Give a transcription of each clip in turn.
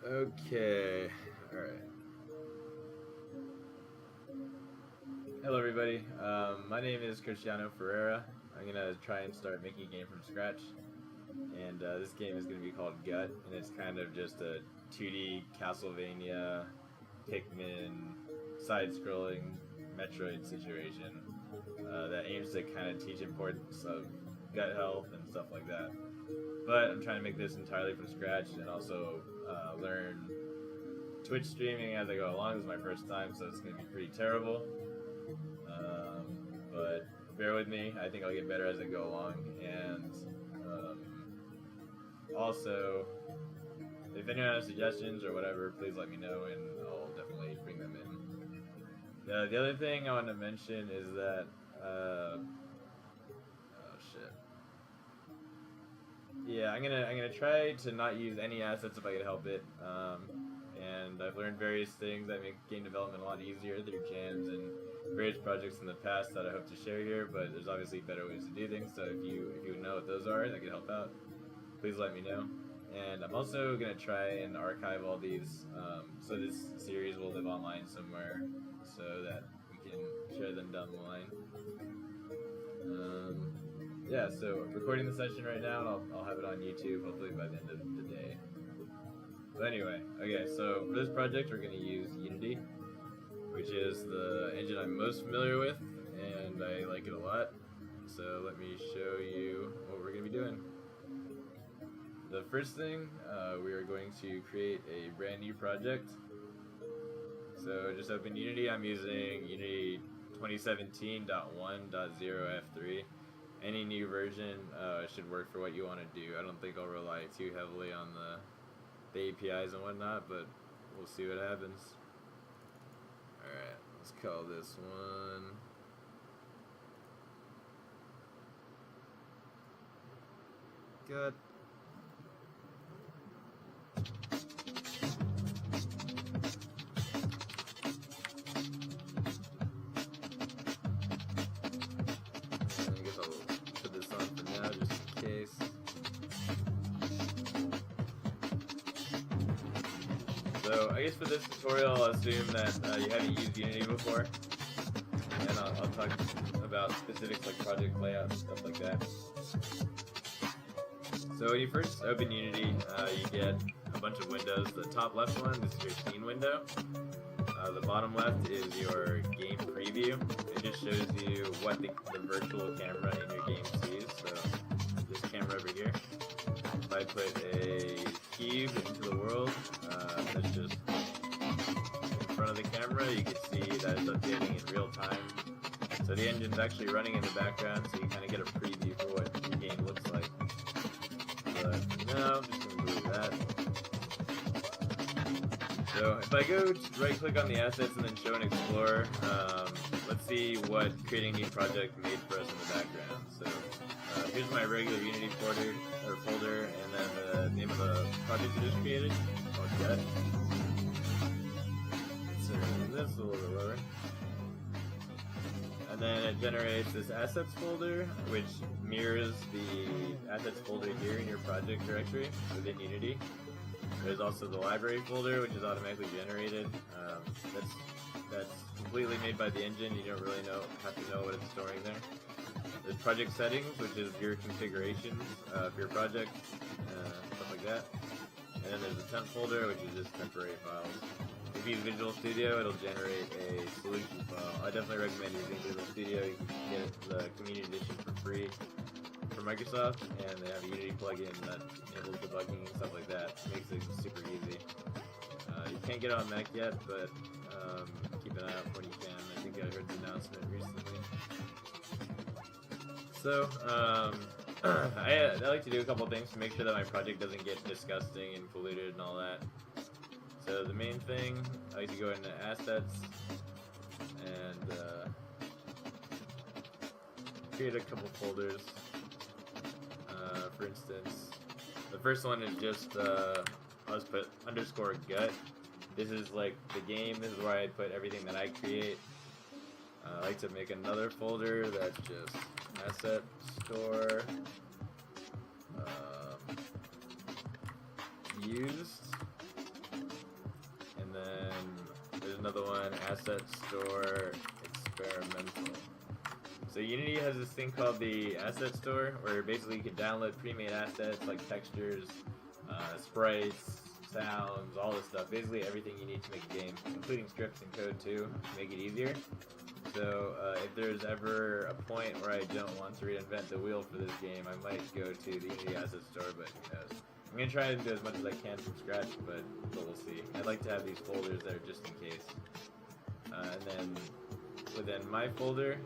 Okay, alright. Hello everybody, my name is Cristiano Ferreira. I'm gonna try and start making a game from scratch. And this game is gonna be called Gut, and it's kind of just a 2D Castlevania, Pikmin, side-scrolling Metroid situation that aims to kind of teach importance of gut health and stuff like that. But I'm trying to make this entirely from scratch and also learn Twitch streaming as I go along. This is my first time, so it's going to be pretty terrible. But bear with me. I think I'll get better as I go along. And also, if anyone has suggestions or whatever, please let me know and I'll definitely bring them in. The other thing I want to mention is that oh shit. Yeah, I'm gonna try to not use any assets if I can help it. And I've learned various things that make game development a lot easier through jams and various projects in the past that I hope to share here. But there's obviously better ways to do things. So if you know what those are that could help out, please let me know. And I'm also gonna try and archive all these, so this series will live online somewhere, so that we can share them down the line. Yeah, so recording the session right now, and I'll have it on YouTube hopefully by the end of the day. But anyway, okay, so for this project we're going to use Unity, which is the engine I'm most familiar with, and I like it a lot. So let me show you what we're going to be doing. The first thing, we are going to create a brand new project. So just open Unity. I'm using Unity 2017.1.0F3. Any new version should work for what you want to do. I don't think I'll rely too heavily on the APIs and whatnot, but we'll see what happens. Alright, let's call this one Gut. So I guess for this tutorial, I'll assume that you haven't used Unity before, and I'll talk about specifics like project layout and stuff like that. So when you first open Unity, you get a bunch of windows. The top left one is your scene window. The bottom left is your game preview. It just shows you what the virtual camera in your game sees. So this camera over here. If I put a cube into the world, that's just in front of the camera, you can see that it's updating in real time. So the engine's actually running in the background, so you kind of get a preview for what your game looks like. But no, I'm just going to move that. So if I go right click on the assets and then show and explore, let's see what creating a new project made for us in the background. So here's my regular Unity folder, and then the name of the project we just created, called Gut. So this a little bit lower. And then it generates this assets folder, which mirrors the assets folder here in your project directory within Unity. There's also the library folder, which is automatically generated. That's completely made by the engine. You don't really have to know what it's storing there. There's project settings, which is your configurations for your project, stuff like that. And then there's the temp folder, which is just temporary files. If you use Visual Studio, it'll generate a solution file. I definitely recommend using Visual Studio. You can get the Community Edition for free from Microsoft, and they have a Unity plugin that enables debugging and stuff like that. It makes it super easy. You can't get it on Mac yet, but keep an eye out for when you can. I think I heard the announcement recently. So, I like to do a couple things to make sure that my project doesn't get disgusting and polluted and all that. So the main thing, I like to go into Assets and create a couple folders. For instance, the first one is just, I'll just put _gut. This is like the game. This is where I put everything that I create. I like to make another folder that's just asset store used, another one, asset store experimental. So Unity has this thing called the asset store, where basically you can download pre-made assets like textures, sprites, sounds, all this stuff. Basically everything you need to make a game, including scripts and code too, to make it easier. So if there's ever a point where I don't want to reinvent the wheel for this game, I might go to the Unity asset store, but who knows. I'm going to try and do as much as I can from scratch, but we'll see. I'd like to have these folders there just in case. And then within my folder,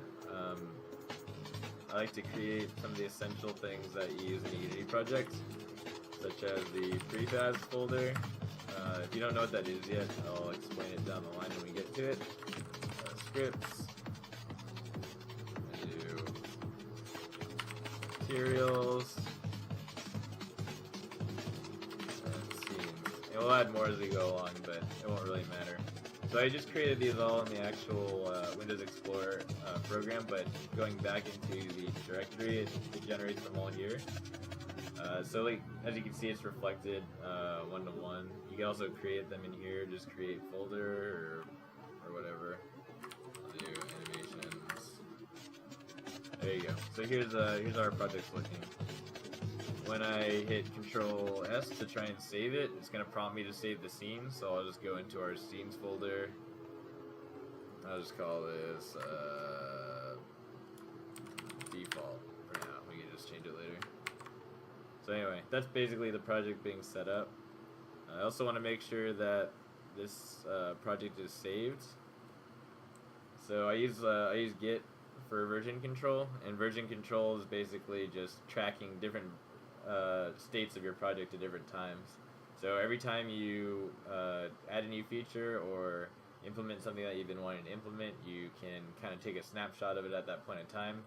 I like to create some of the essential things that you use in a Unity project, such as the prefabs folder. If you don't know what that is yet, I'll explain it down the line when we get to it. Scripts, I do materials, and scenes. And we'll add more as we go along, but it won't really matter. So I just created these all in the actual Windows Explorer program, but going back into the directory, it generates them all here. So like, as you can see, it's reflected one-to-one. You can also create them in here, just create folder or whatever. I'll do animations. There you go. So here's our project looking. When I hit Control S to try and save it, it's going to prompt me to save the scene, so I'll just go into our scenes folder. I'll just call this default for now. We can just change it later. So anyway, that's basically the project being set up. I also want to make sure that this project is saved. So I use Git for version control, and version control is basically just tracking different states of your project at different times. So every time you add a new feature or implement something that you've been wanting to implement, you can kind of take a snapshot of it at that point in time.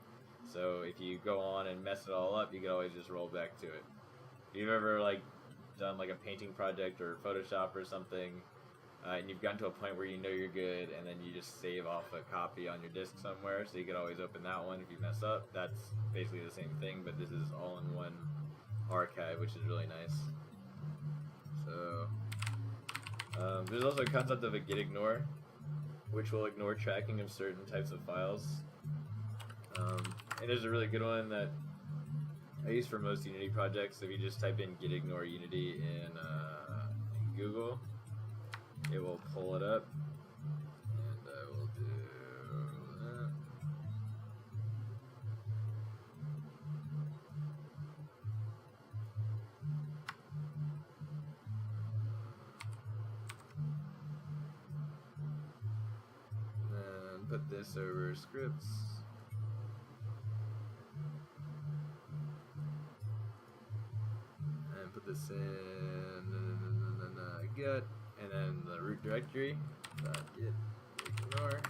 So if you go on and mess it all up, you can always just roll back to it. If you've ever done like a painting project or Photoshop or something, and you've gotten to a point where you know you're good, and then you just save off a copy on your disk somewhere, so you can always open that one if you mess up. That's basically the same thing, but this is all in one archive, which is really nice. So there's also a concept of a git ignore, which will ignore tracking of certain types of files. And there's a really good one that I use for most Unity projects. If you just type in git ignore Unity in Google, it will pull it up, and I will do that. And put this over scripts. And put this in git, and then the root directory, git ignore.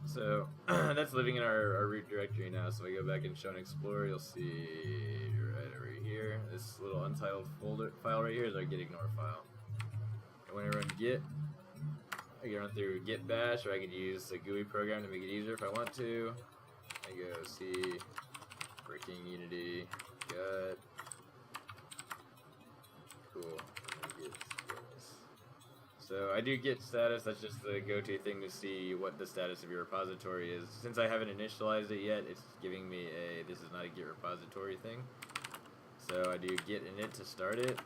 So that's living in our root directory now. So if I go back and show and explore, you'll see right over here, this little untitled folder file right here is our git ignore file. And when I run git, I can run through git bash, or I could use a GUI program to make it easier if I want to. I go C, breaking Unity, gut. Cool. So I do git status. That's just the go-to thing to see what the status of your repository is. Since I haven't initialized it yet, it's giving me a this is not a git repository thing. So I do git init to start it,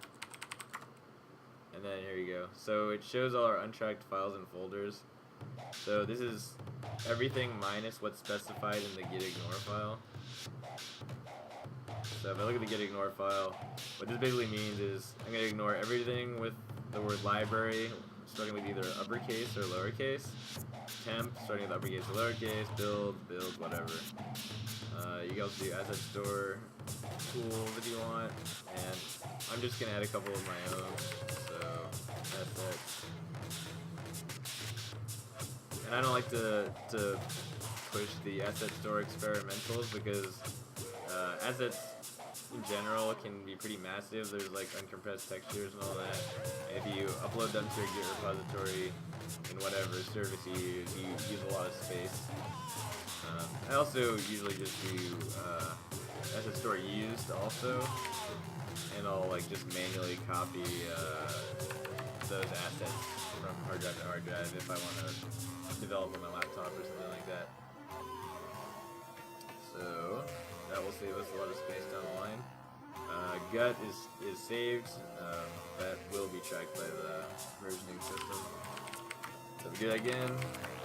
and then here you go. So it shows all our untracked files and folders. So this is everything minus what's specified in the git ignore file. So if I look at the git ignore file, what this basically means is I'm going to ignore everything with the word library, starting with either uppercase or lowercase, temp, starting with uppercase or lowercase, build, whatever. You can also do asset store tools if you want, and I'm just going to add a couple of my own, so assets. And I don't like to push the asset store experimentals because assets in general can be pretty massive. There's like uncompressed textures and all that. And if you upload them to a Git repository in whatever service you use a lot of space. I also usually just do asset store used also. and I'll like just manually copy those assets from hard drive to hard drive if I want to develop on my laptop or something like that. So that will save us a lot of space down the line. Gut is saved. That will be tracked by the versioning system. So if we do that again,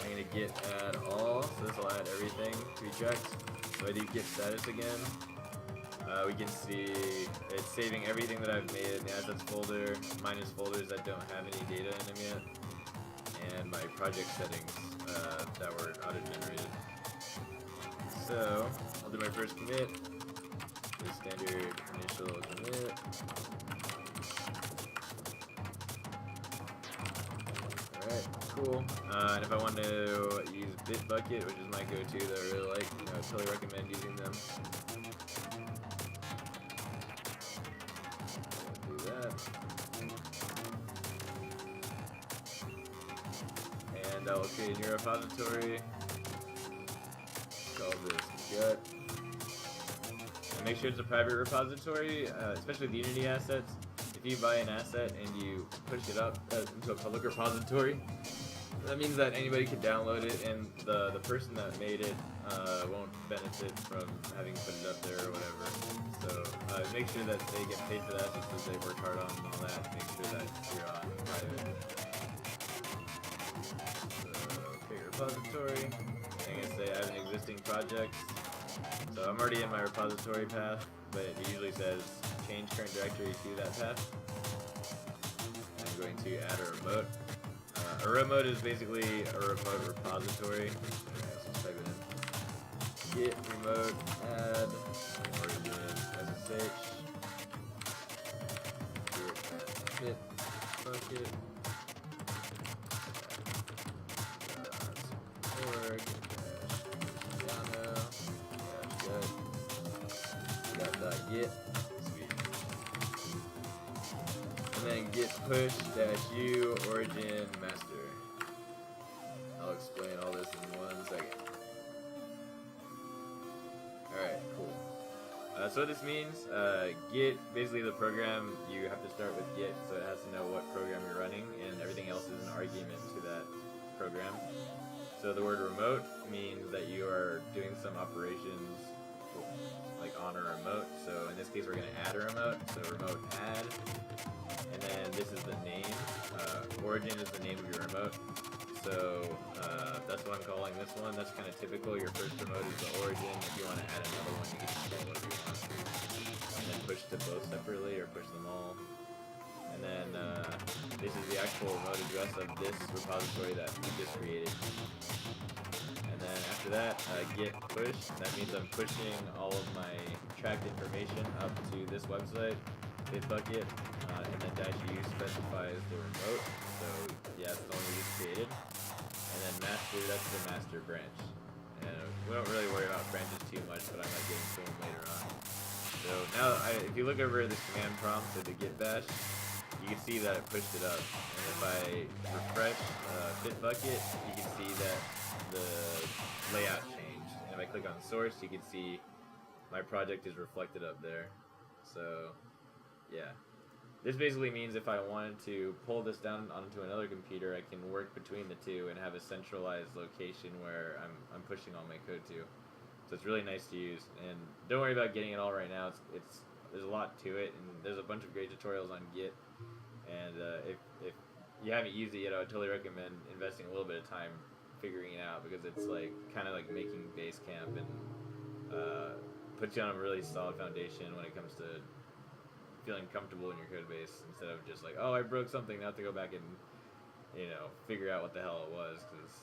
I'm going to git add all. So this will add everything to be tracked. So I do git status again. We can see it's saving everything that I've made in the assets folder, minus folders that don't have any data in them yet, and my project settings that were auto-generated. So I'll do my first commit, the standard initial commit. Alright, cool. And if I want to use Bitbucket, which is my go-to that I really like, I totally recommend using them. Do that. And I will create a new repository. Call this gut. And make sure it's a private repository, especially the Unity assets. If you buy an asset and you push it up into a public repository, that means that anybody can download it, and the person that made it won't benefit from having put it up there or whatever. So make sure that they get paid for that because they work hard on and all that. Make sure that you're on private. So create repository. I'm gonna say I have an existing project. So I'm already in my repository path, but it usually says change current directory to that path. I'm going to add a remote. A remote is basically a remote repository. Let's just type it in. Git remote add origin SSH. Git bucket. Org git. Sweet. And then git push -u origin master. I'll explain all this in 1 second. Alright, cool. So what this means, Git, basically the program, you have to start with Git, so it has to know what program you're running, and everything else is an argument to that program. So the word remote means that you are doing some operations like on a remote. So in this case, we're going to add a remote. So remote add, and then this is the name. Origin is the name of your remote. So that's what I'm calling this one. That's kind of typical. Your first remote is the origin. If you want to add another one, you can just call whatever you want. And then push to both separately or push them all. And then this is the actual remote address of this repository that we just created. And then after that, git push. That means I'm pushing all of my tracked information up to this website, Bitbucket, and then -u specifies the remote. So yeah, it's the one we just created. And then master, that's the master branch. And we don't really worry about branches too much, but I might get into them later on. So now, if you look over this command prompt to the git bash, you can see that it pushed it up. And if I refresh Bitbucket, you can see that the layout changed. And if I click on source, you can see my project is reflected up there. So yeah, this basically means if I wanted to pull this down onto another computer, I can work between the two and have a centralized location where I'm pushing all my code to. So it's really nice to use. And don't worry about getting it all right now. It's there's a lot to it, and there's a bunch of great tutorials on Git. And if you haven't used it yet, I would totally recommend investing a little bit of time figuring it out, because it's like kind of like making Basecamp and puts you on a really solid foundation when it comes to feeling comfortable in your code base, instead of just like, oh, I broke something, now I have to go back and figure out what the hell it was, because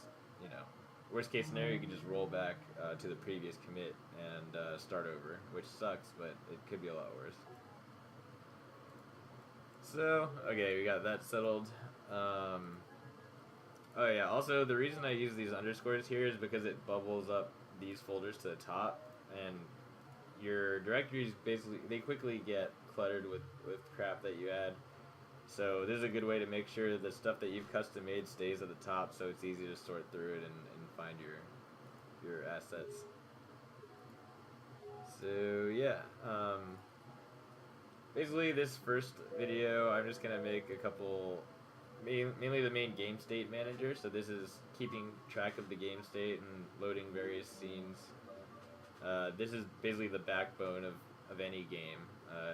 worst case scenario, you can just roll back to the previous commit and start over, which sucks, but it could be a lot worse. So, okay, we got that settled. Oh yeah, also the reason I use these underscores here is because it bubbles up these folders to the top, and your directories basically, they quickly get cluttered with crap that you add. So this is a good way to make sure the stuff that you've custom made stays at the top, so it's easy to sort through it and find your assets. So yeah, Basically, this first video, I'm just gonna make a couple, mainly the main game state manager. So this is keeping track of the game state and loading various scenes. This is basically the backbone of any game.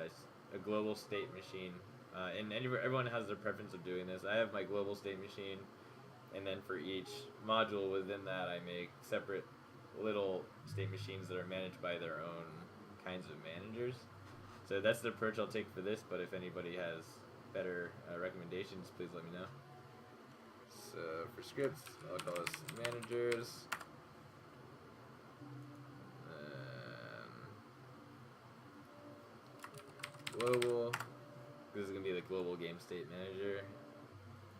It's a global state machine, and everyone has their preference of doing this. I have my global state machine, and then for each module within that, I make separate little state machines that are managed by their own kinds of managers. So that's the approach I'll take for this, but if anybody has better recommendations, please let me know. So for scripts, I'll call this managers. Global, this is going to be the global game state manager.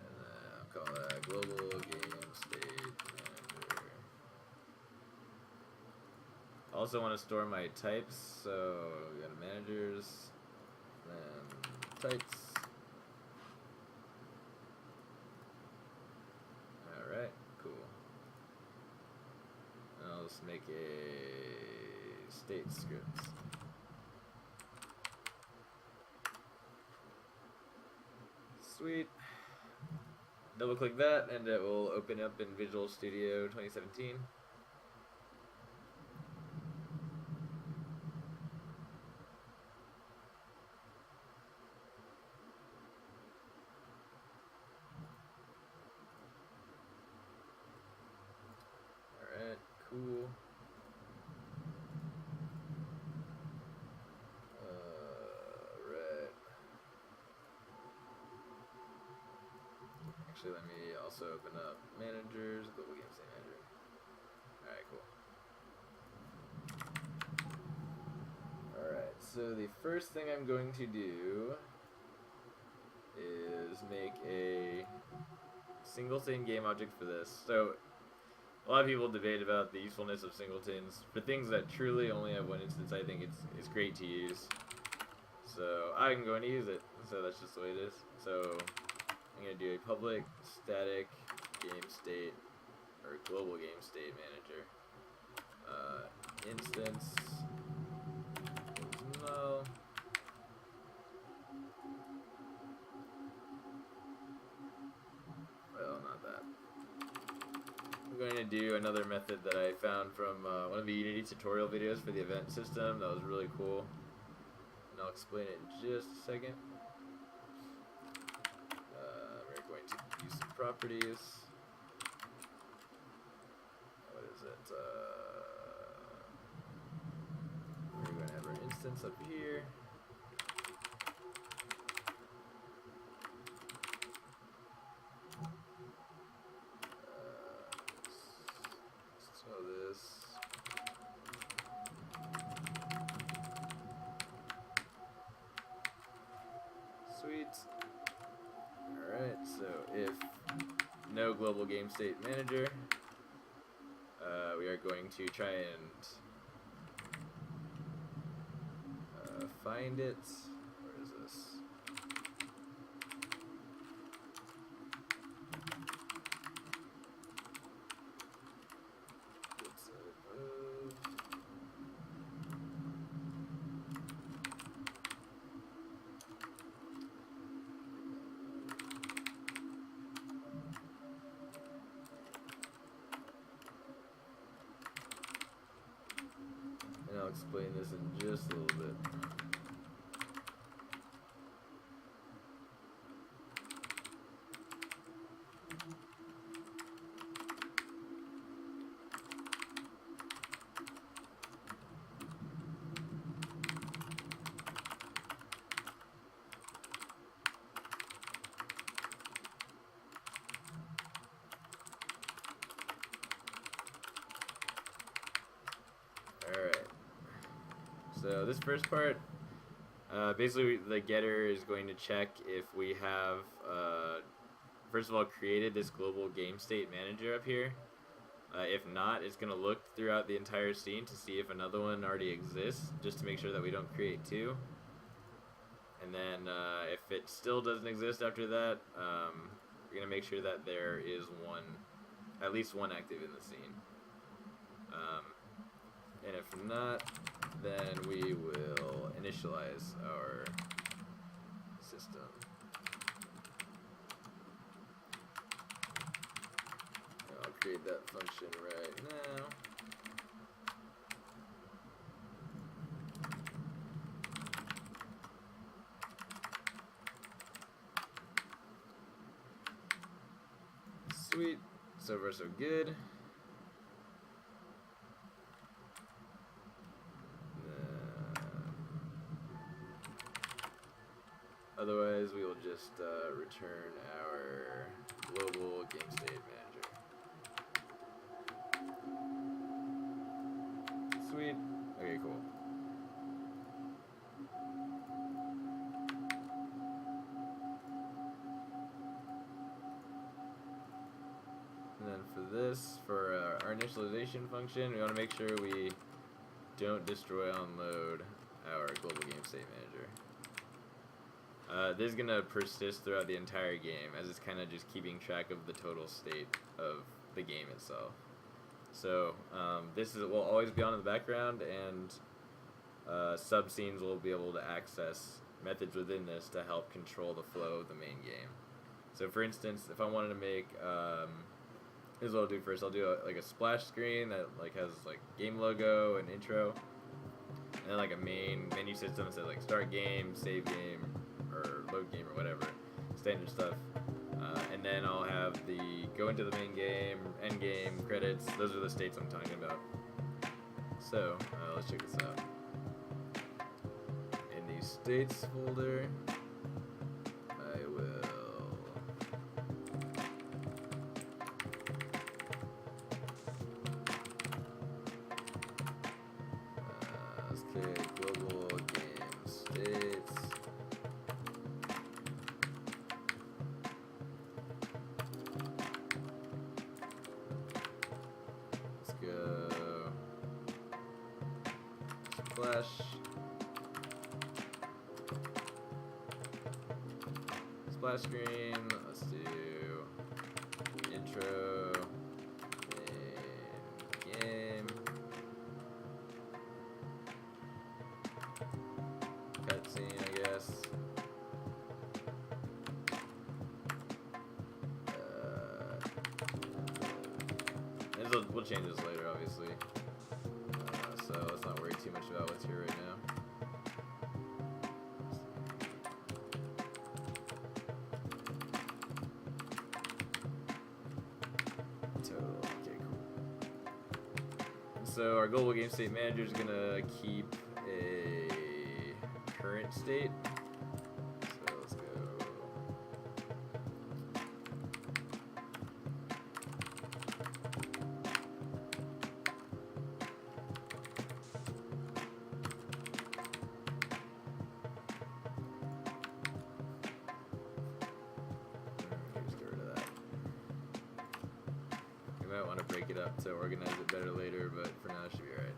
And then I'll call that global game state manager. I also want to store my types, so we got managers, then types. Alright, cool. And I'll just make a state script. Sweet. Double click that and it will open up in Visual Studio 2017. Alright, cool. Actually, let me also open up managers, global game state manager. Alright, cool. Alright, so the first thing I'm going to do is make a singleton game object for this. So, a lot of people debate about the usefulness of singletons. For things that truly only have one instance, I think it's great to use. So, I'm going to use it. So, that's just the way it is. So, I'm going to do a public static game state, or global game state manager. Instance is null. Well, not that. I'm going to do another method that I found from one of the Unity tutorial videos for the event system. That was really cool. And I'll explain it in just a second. Use some properties. What is it? We're going to have our instance up here. So this. Sweet. Alright, so if no global game state manager, we are going to try and find it. Where is this? And I'll explain this in just a little bit. Alright. So this first part, basically the getter is going to check if we have, first of all, created this global game state manager up here. If not, it's going to look throughout the entire scene to see if another one already exists, just to make sure that we don't create two. And then if it still doesn't exist after that, we're going to make sure that there is one, at least one active in the scene. And if not, then we will initialize our system. I'll create that function right now. Sweet. So far so good. Otherwise, we will just return our global game state manager. Sweet. Okay, cool. And then for this, for our initialization function, we want to make sure we don't destroy on load our global game state manager. This is going to persist throughout the entire game, as it's kind of just keeping track of the total state of the game itself. So this will always be on in the background, and subscenes will be able to access methods within this to help control the flow of the main game. So for instance, if I wanted to make, here's what I'll do first. I'll do like a splash screen that has like game logo and intro, and then like a main menu system that says like start game, save game, or load game, or whatever, standard stuff. And then I'll have the go into the main game, end game, credits. Those are the states I'm talking about. So let's check this out. In the states folder, I will let's create global game states. Splash. Splash screen. Let's do intro. Main game. Cutscene, I guess. We'll change this later, obviously. So let's not worry too much about what's here right now. Total. Okay, cool. So our global game state manager is gonna keep a current state. So let's go. Might want to break it up to organize it better later, but for now it should be alright.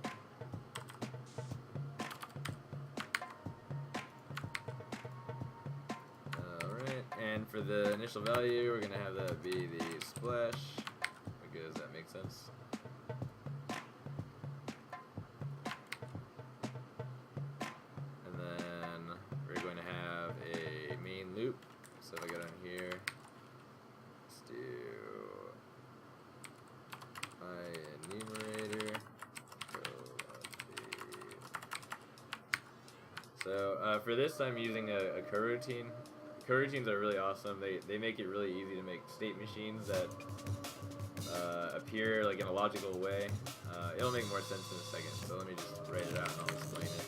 Alright, and for the initial value, we're going to have that be the splash, because that makes sense. And then we're going to have a main loop. So if I go down here, let's do enumerator. So for this, I'm using a coroutine. Coroutines are really awesome. They make it really easy to make state machines that appear like in a logical way. It'll make more sense in a second. So let me just write it out and I'll explain it.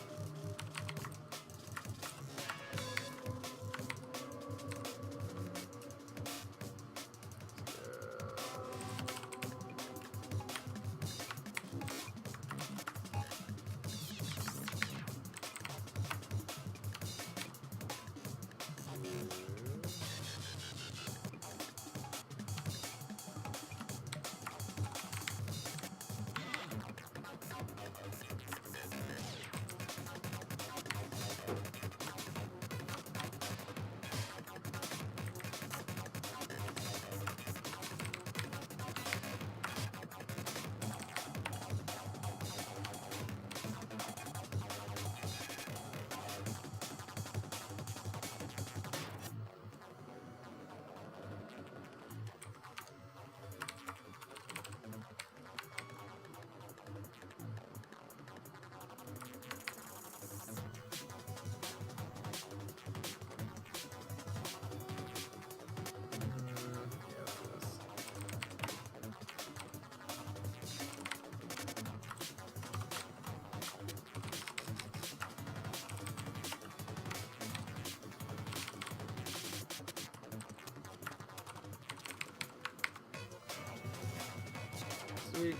Sweet.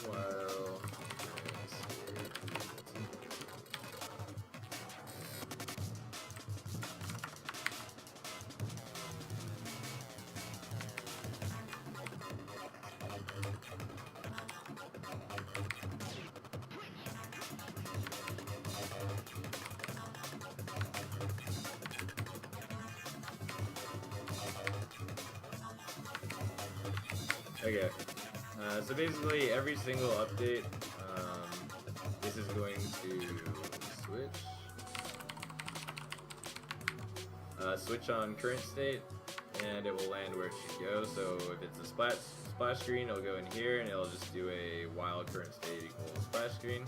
While okay. So basically, every single update, this is going to switch on current state, and it will land where it should go. So if it's a splash screen, it'll go in here, and it'll just do a while current state equals splash screen.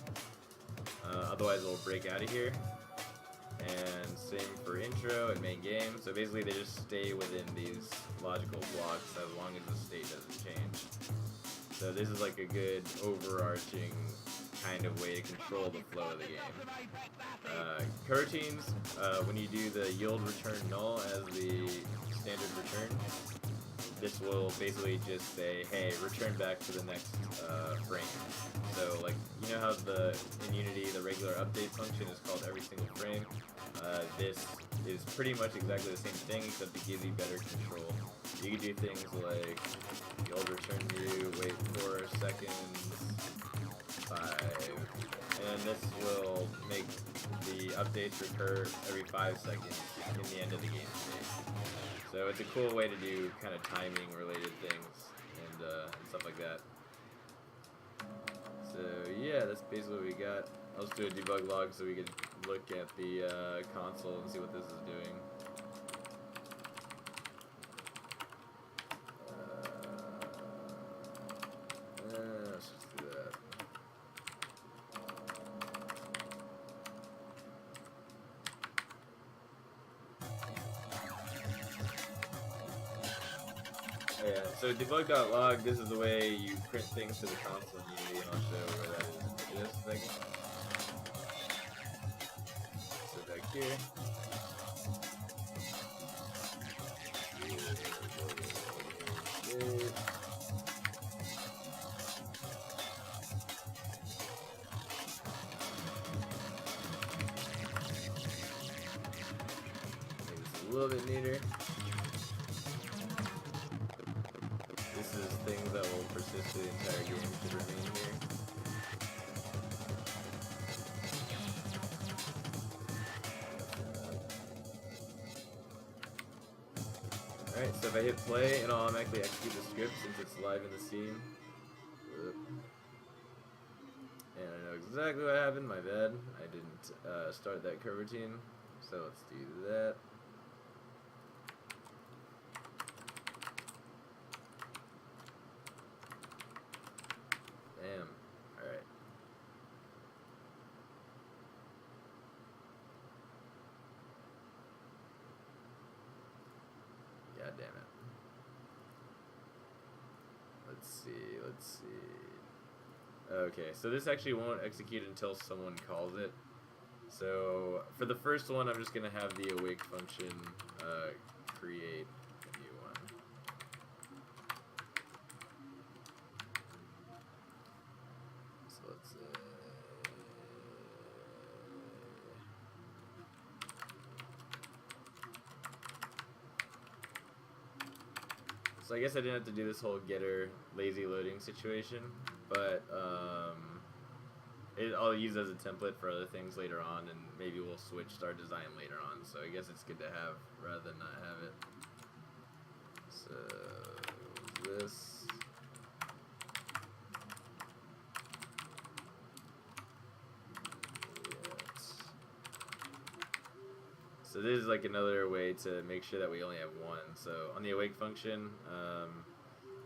Otherwise, it'll break out of here. And same for intro and main game. So basically, they just stay within these logical blocks as long as the state doesn't change. So this is like a good overarching kind of way to control the flow of the game. Coroutines, when you do the yield return null as the standard return, this will basically just say, hey, return back to the next frame. So like, you know how in Unity the regular update function is called every single frame? This is pretty much exactly the same thing, except it gives you better control. You can do things like yield return new, wait 4 seconds, 5, and this will make the updates recur every 5 seconds in the end of the game state. So it's a cool way to do kind of timing related things and stuff like that. So yeah, that's basically what we got. I'll just do a debug log so we can look at the console and see what this is doing. Let's just do that. Yeah, so debug.log, this is the way you print things to the console in Unity, and I'll show where that is in just a second. So back here. Make this a little bit neater. This is things that will persist for the entire game should remain here. Alright, so if I hit play, it'll automatically execute the script since it's live in the scene. And I know exactly what happened, my bad. I didn't start that coroutine, so let's do that. Damn. Alright. God damn it. Let's see. Okay, so this actually won't execute until someone calls it. So for the first one, I'm just gonna have the awake function create a new one. So let's So I guess I didn't have to do this whole getter lazy loading situation, but I'll use as a template for other things later on, and maybe we'll switch our design later on. So I guess it's good to have rather than not have it. So this. So this is like another way to make sure that we only have one. So on the awake function,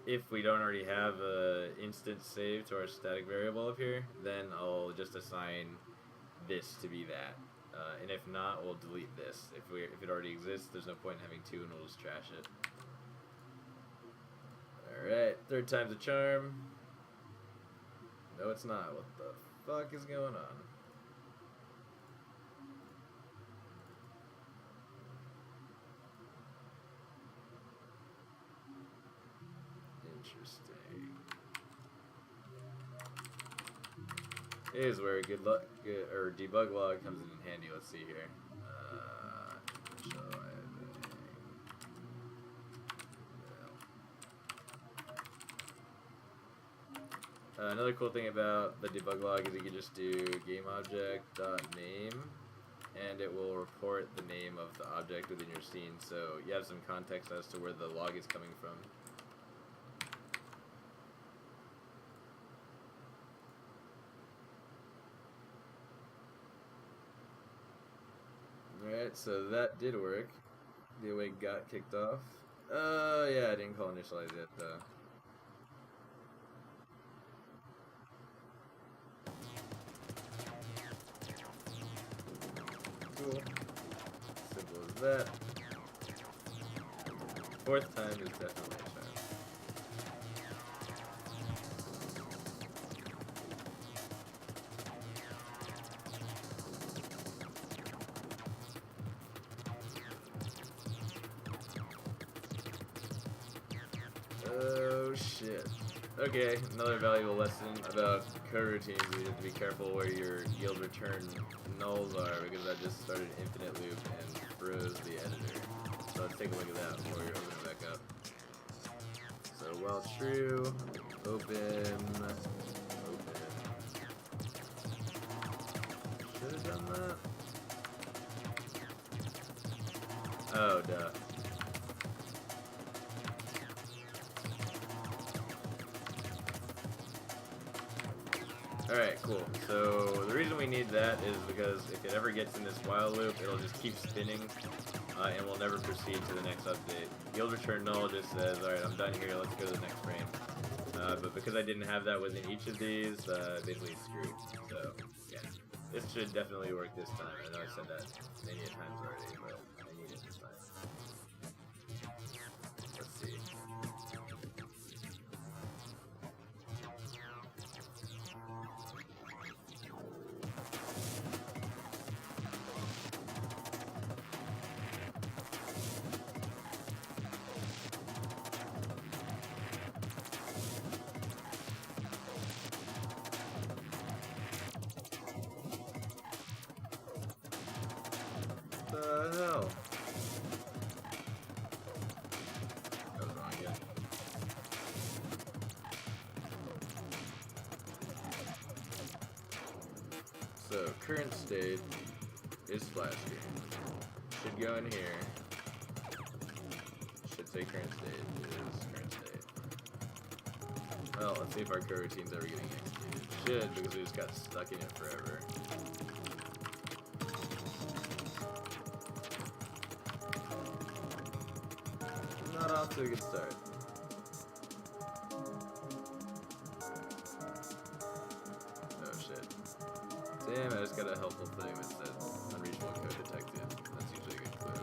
if we don't already have an instance saved to our static variable up here, then I'll just assign this to be that. And if not, we'll delete this. If it already exists, there's no point in having two, and we'll just trash it. Alright, third time's a charm. No, it's not. What the fuck is going on? is where or debug log comes in handy. Let's see here. Shall I another cool thing about the debug log is you can just do gameObject.name and it will report the name of the object within your scene, so you have some context as to where the log is coming from. Alright, so that did work. The awake got kicked off. Yeah, I didn't call initialize yet though. Cool. Simple as that. Fourth time is definitely a charm. Oh shit. Okay, another valuable lesson about coroutines is you have to be careful where your yield return nulls are, because I just started an infinite loop and froze the editor. So let's take a look at that before we open it back up. So while true, open. Should have done that. Oh, duh. Alright, cool. So the reason we need that is because if it ever gets in this while loop, it'll just keep spinning, and we'll never proceed to the next update. Yield return null just says, alright, I'm done here, let's go to the next frame. But because I didn't have that within each of these, basically it's screwed. So, yeah. This should definitely work this time. I know I said that many times already, but I need it this time. Let's see. What the hell? That was wrong again. So, current state is splash screen. Should go in here. Should say current state is current state. Well, let's see if our coroutine's ever getting executed. Should, because we just got stuck in it forever. Not off to a good start. Oh shit. Damn, I just got a helpful thing that said unreachable code detected. That's usually a good clue.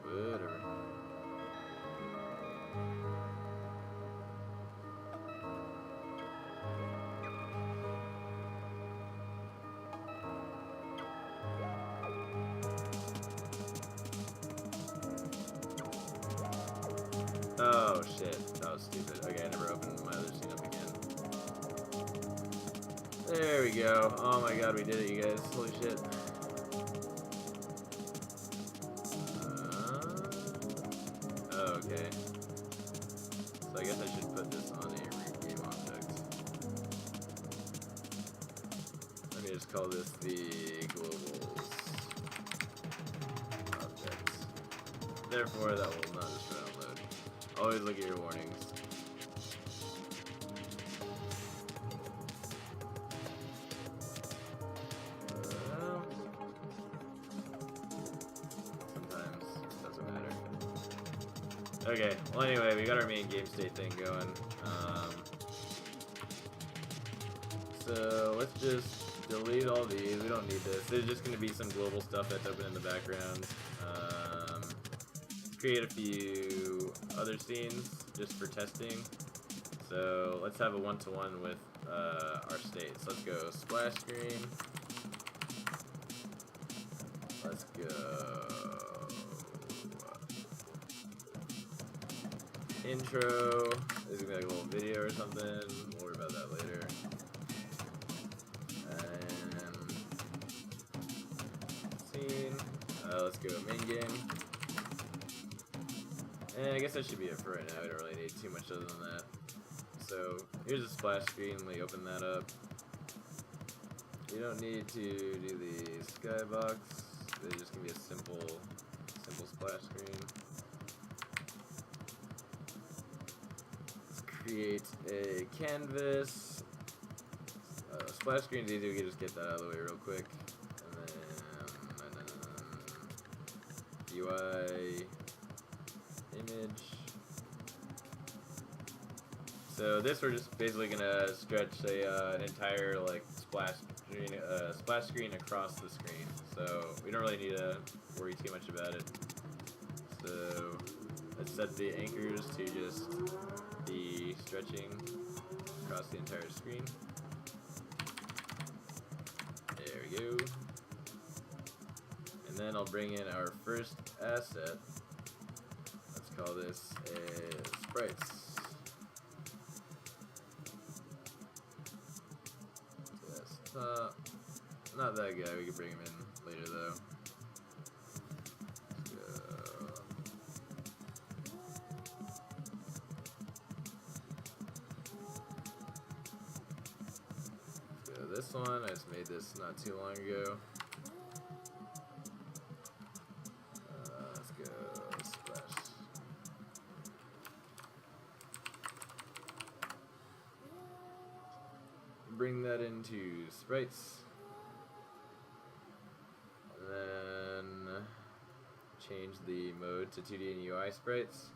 Whatever. Oh shit, that was stupid. Okay, I never opened my other scene up again. There we go. Oh my god, we did it, you guys. Holy shit. Okay. So I guess I should put this on a root game object. Let me just call this the globals object. Therefore, that will not just run on load. Always look at your warnings. Sometimes it doesn't matter. Okay, well anyway, we got our main game state thing going. So let's just delete all these. We don't need this. There's just going to be some global stuff that's open in the background. create a few other scenes just for testing. So let's have a one-to-one with our states. Let's go splash screen. Let's go intro. This is gonna be like a little video or something. We'll worry about that later. And scene. Let's go main game. And I guess that should be it for right now. We don't really need too much other than that. So here's a splash screen. Let me open that up. You don't need to do the skybox. There's just gonna be a simple splash screen. Let's create a canvas. Splash screen is easy. We can just get that out of the way real quick. And then UI image. So this we're just basically gonna stretch an entire like splash screen across the screen. So we don't really need to worry too much about it. So let's set the anchors to just be stretching across the entire screen. There we go. And then I'll bring in our first asset. Let's call this a sprites. Not that guy, we can bring him in later though. Let's go this one, I just made this not too long ago. Let's go splash. Bring that into sprites. And then change the mode to 2D and UI sprites.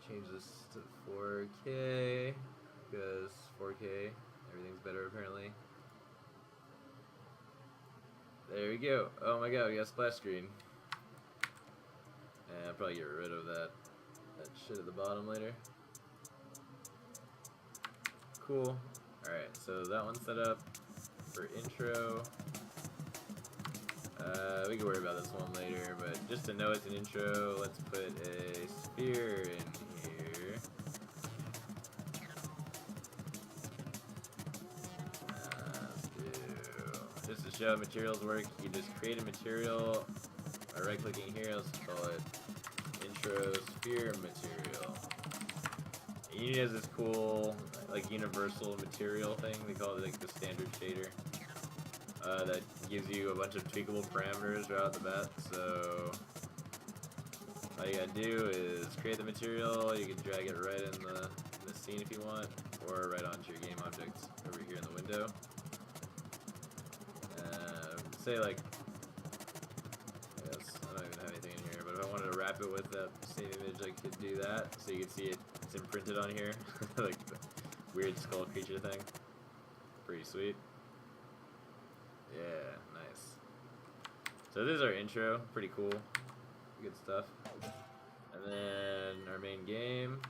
Change this to 4K because 4K, everything's better apparently. There we go. Oh my god, we got a splash screen. And I'll probably get rid of that shit at the bottom later. Cool. Alright, so that one's set up for intro. We can worry about this one later, but just to know it's an intro, let's put a sphere in here. Just to show how materials work, you just create a material by right-clicking here. Let's call it intro sphere material. Unity has this cool, like, universal material thing. They call it like the standard shader. That gives you a bunch of tweakable parameters right out the bat. So all you gotta do is create the material. You can drag it right in the scene if you want, or right onto your game object over here in the window. Say like, I guess I don't even have anything in here, but if I wanted to wrap it with that same image, I could do that. So you can see it's imprinted on here, like the weird skull creature thing. Pretty sweet. Yeah, nice. So this is our intro, pretty cool, good stuff. And then our main game.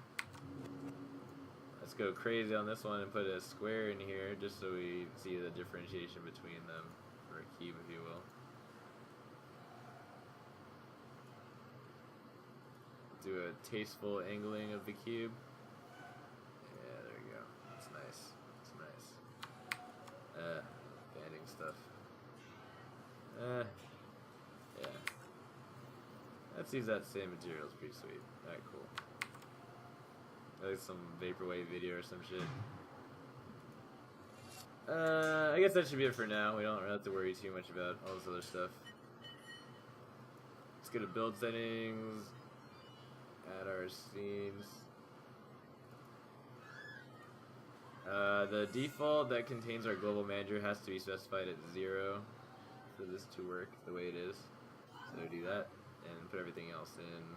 Let's go crazy on this one and put a square in here just so we see the differentiation between them, or a cube if you will. Do a tasteful angling of the cube. Yeah, there we go. That's nice. That's nice. Banding stuff. Yeah. Let's use that same material. It's pretty sweet. Alright, cool. Like some vaporwave video or some shit. I guess that should be it for now. We don't have to worry too much about all this other stuff. Let's go to build settings. Add our scenes. The default that contains our global manager has to be specified at 0 for this to work the way it is. So do that and put everything else in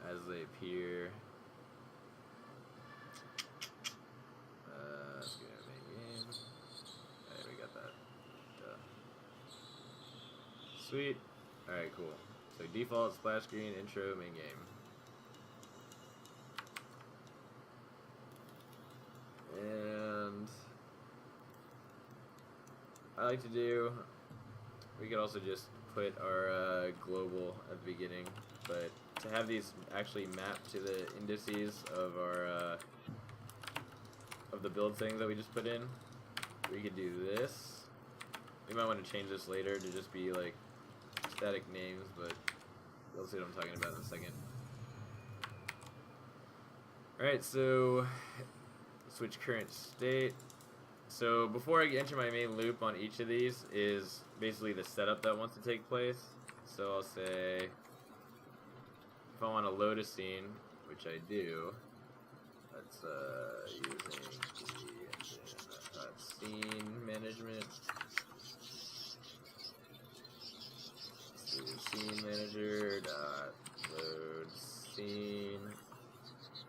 as they appear. Let's go to main game. Alright, we got that. Sweet. Alright, cool. So default, splash screen, intro, main game. And I like to do, we could also just put our global at the beginning, but to have these actually map to the indices of our of the build things that we just put in, we could do this. We might want to change this later to just be like static names, but you'll see what I'm talking about in a second. Alright, so switch current state. So before I enter my main loop on each of these is basically the setup that wants to take place. So I'll say if I want to load a scene, which I do, that's using the scene management. Let's do scene manager dot load scene.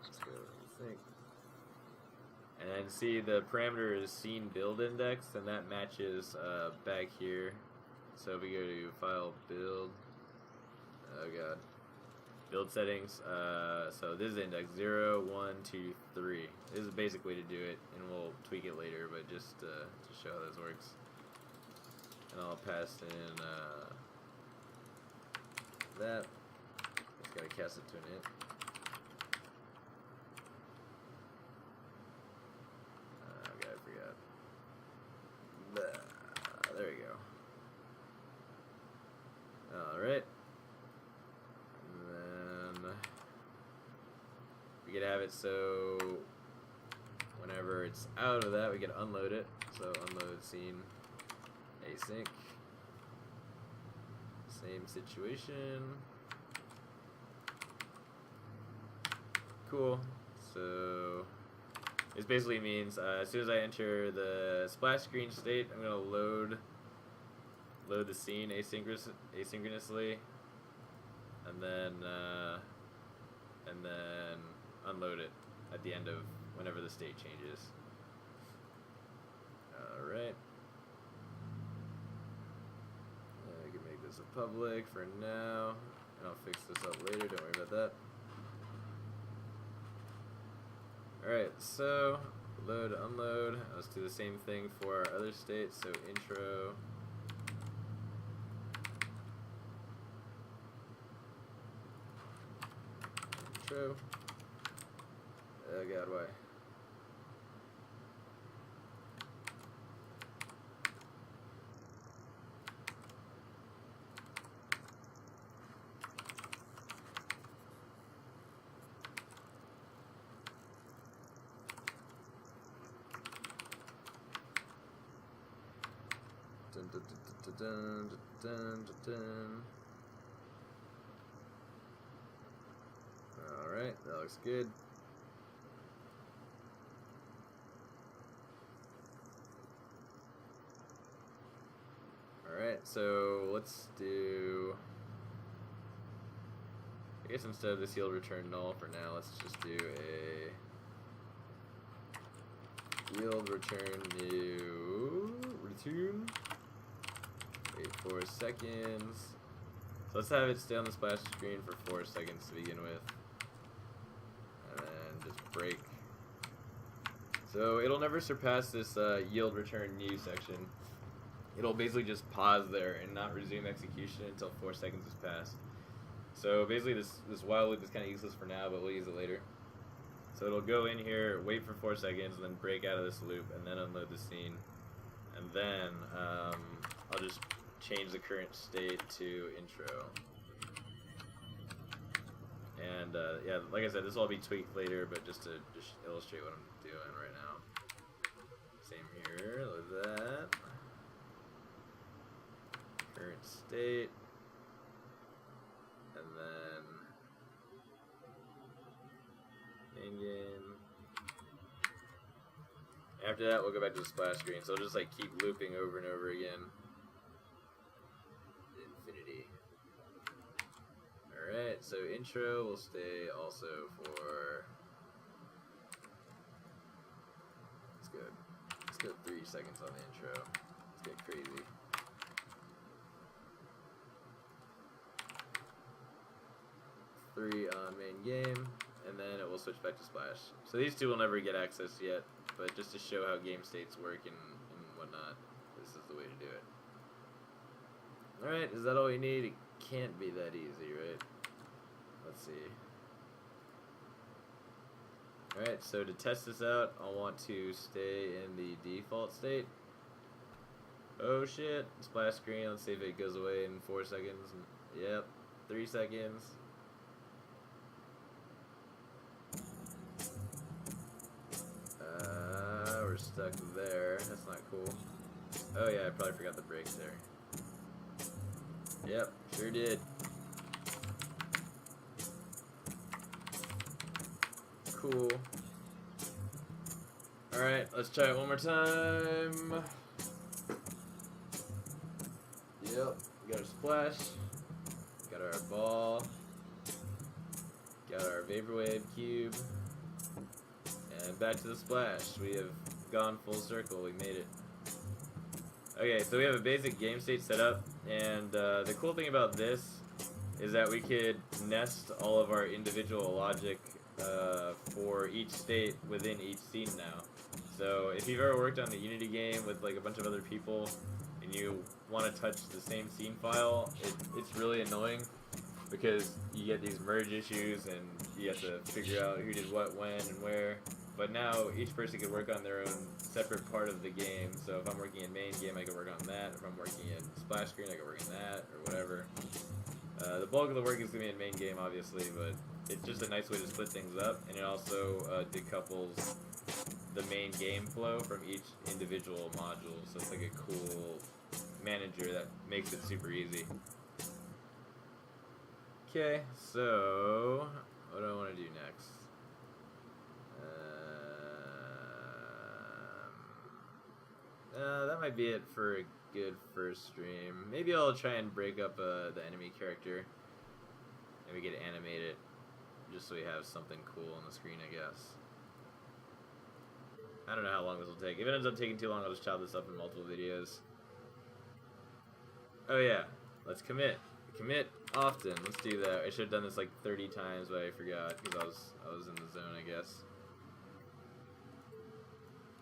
Let's go sync. And then see the parameter is scene build index, and that matches back here. So if we go to file build, oh god, build settings. So this is index 0, 1, 2, 3. This is a basic way to do it, and we'll tweak it later, but just to show how this works. And I'll pass in that. Just gotta cast it to an int. There we go. Alright. And then we could have it so whenever it's out of that, we can unload it. So unload scene async. Same situation. Cool. So this basically means as soon as I enter the splash screen state, I'm gonna load the scene asynchronously, and then unload it at the end of whenever the state changes. All right. I can make this a public for now, and I'll fix this up later. Don't worry about that. Alright, so load, unload. Let's do the same thing for our other states. So intro. Intro. Oh god, why? Dun, dun, dun, dun, dun, dun, dun, dun. Alright, that looks good. Alright, so let's do, I guess instead of this yield return null for now, let's just do a yield return new return. Wait 4 seconds. So let's have it stay on the splash screen for 4 seconds to begin with. And then just break. So it'll never surpass this yield return new section. It'll basically just pause there and not resume execution until 4 seconds has passed. So basically this while loop is kind of useless for now, but we'll use it later. So it'll go in here, wait for 4 seconds, and then break out of this loop, and then unload the scene. And then I'll just change the current state to intro. And yeah, like I said, this will all be tweaked later, but just to illustrate what I'm doing right now. Same here, load that. Current state. And then main game. After that, we'll go back to the splash screen. So it'll just like keep looping over and over again. Infinity. Alright, so intro will stay also for, let's go 3 seconds on the intro. Let's get crazy. 3 on main game, and then it will switch back to Splash. So these two will never get access yet, but just to show how game states work and whatnot, this is the way to do it. Alright, is that all you need? It can't be that easy, right? Let's see. Alright, so to test this out, I'll want to stay in the default state. Oh shit, splash screen, let's see if it goes away in 4 seconds. Yep, 3 seconds. We're stuck there, that's not cool. Oh yeah, I probably forgot the brakes there. Yep, sure did. Cool. Alright, let's try it one more time. Yep, we got our splash, got our ball, got our vaporwave cube, and back to the splash. We have gone full circle, we made it. Okay, so we have a basic game state set up, and the cool thing about this is that we could nest all of our individual logic for each state within each scene now. So if you've ever worked on a Unity game with like a bunch of other people and you want to touch the same scene file, it's really annoying because you get these merge issues and you have to figure out who did what, when, and where. But now each person can work on their own separate part of the game. So if I'm working in main game, I can work on that. If I'm working in splash screen, I can work on that, or whatever. The bulk of the work is going to be in main game, obviously, but it's just a nice way to split things up, and it also decouples the main game flow from each individual module, so it's like a cool manager that makes it super easy. Okay, so what do I want to do next? That might be it for a good first stream. Maybe I'll try and break up the enemy character, and we get to animate it, just so we have something cool on the screen, I guess. I don't know how long this will take. If it ends up taking too long, I'll just chop this up in multiple videos. Oh yeah, let's commit. Commit often. Let's do that. I should have done this like 30 times, but I forgot because I was in the zone, I guess.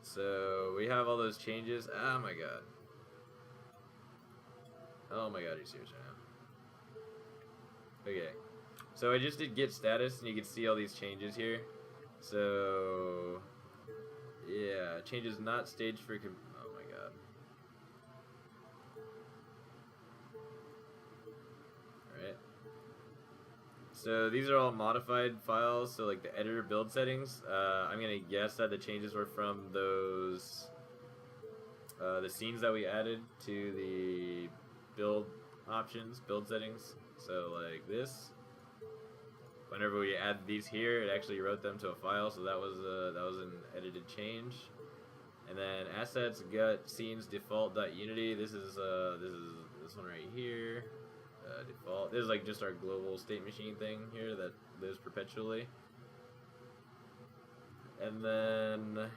So we have all those changes. Oh my god. Oh my god, are you serious right now? Okay. So I just did get status, and you can see all these changes here. So yeah, changes not staged for. Oh my god. All right. So these are all modified files. So like the editor build settings. I'm gonna guess that the changes were from those the scenes that we added to the build options, build settings. So like this. Whenever we add these here, it actually wrote them to a file, so that was an edited change. And then assets gut scenes default.unity. This is this one right here. Default. This is like just our global state machine thing here that lives perpetually. And then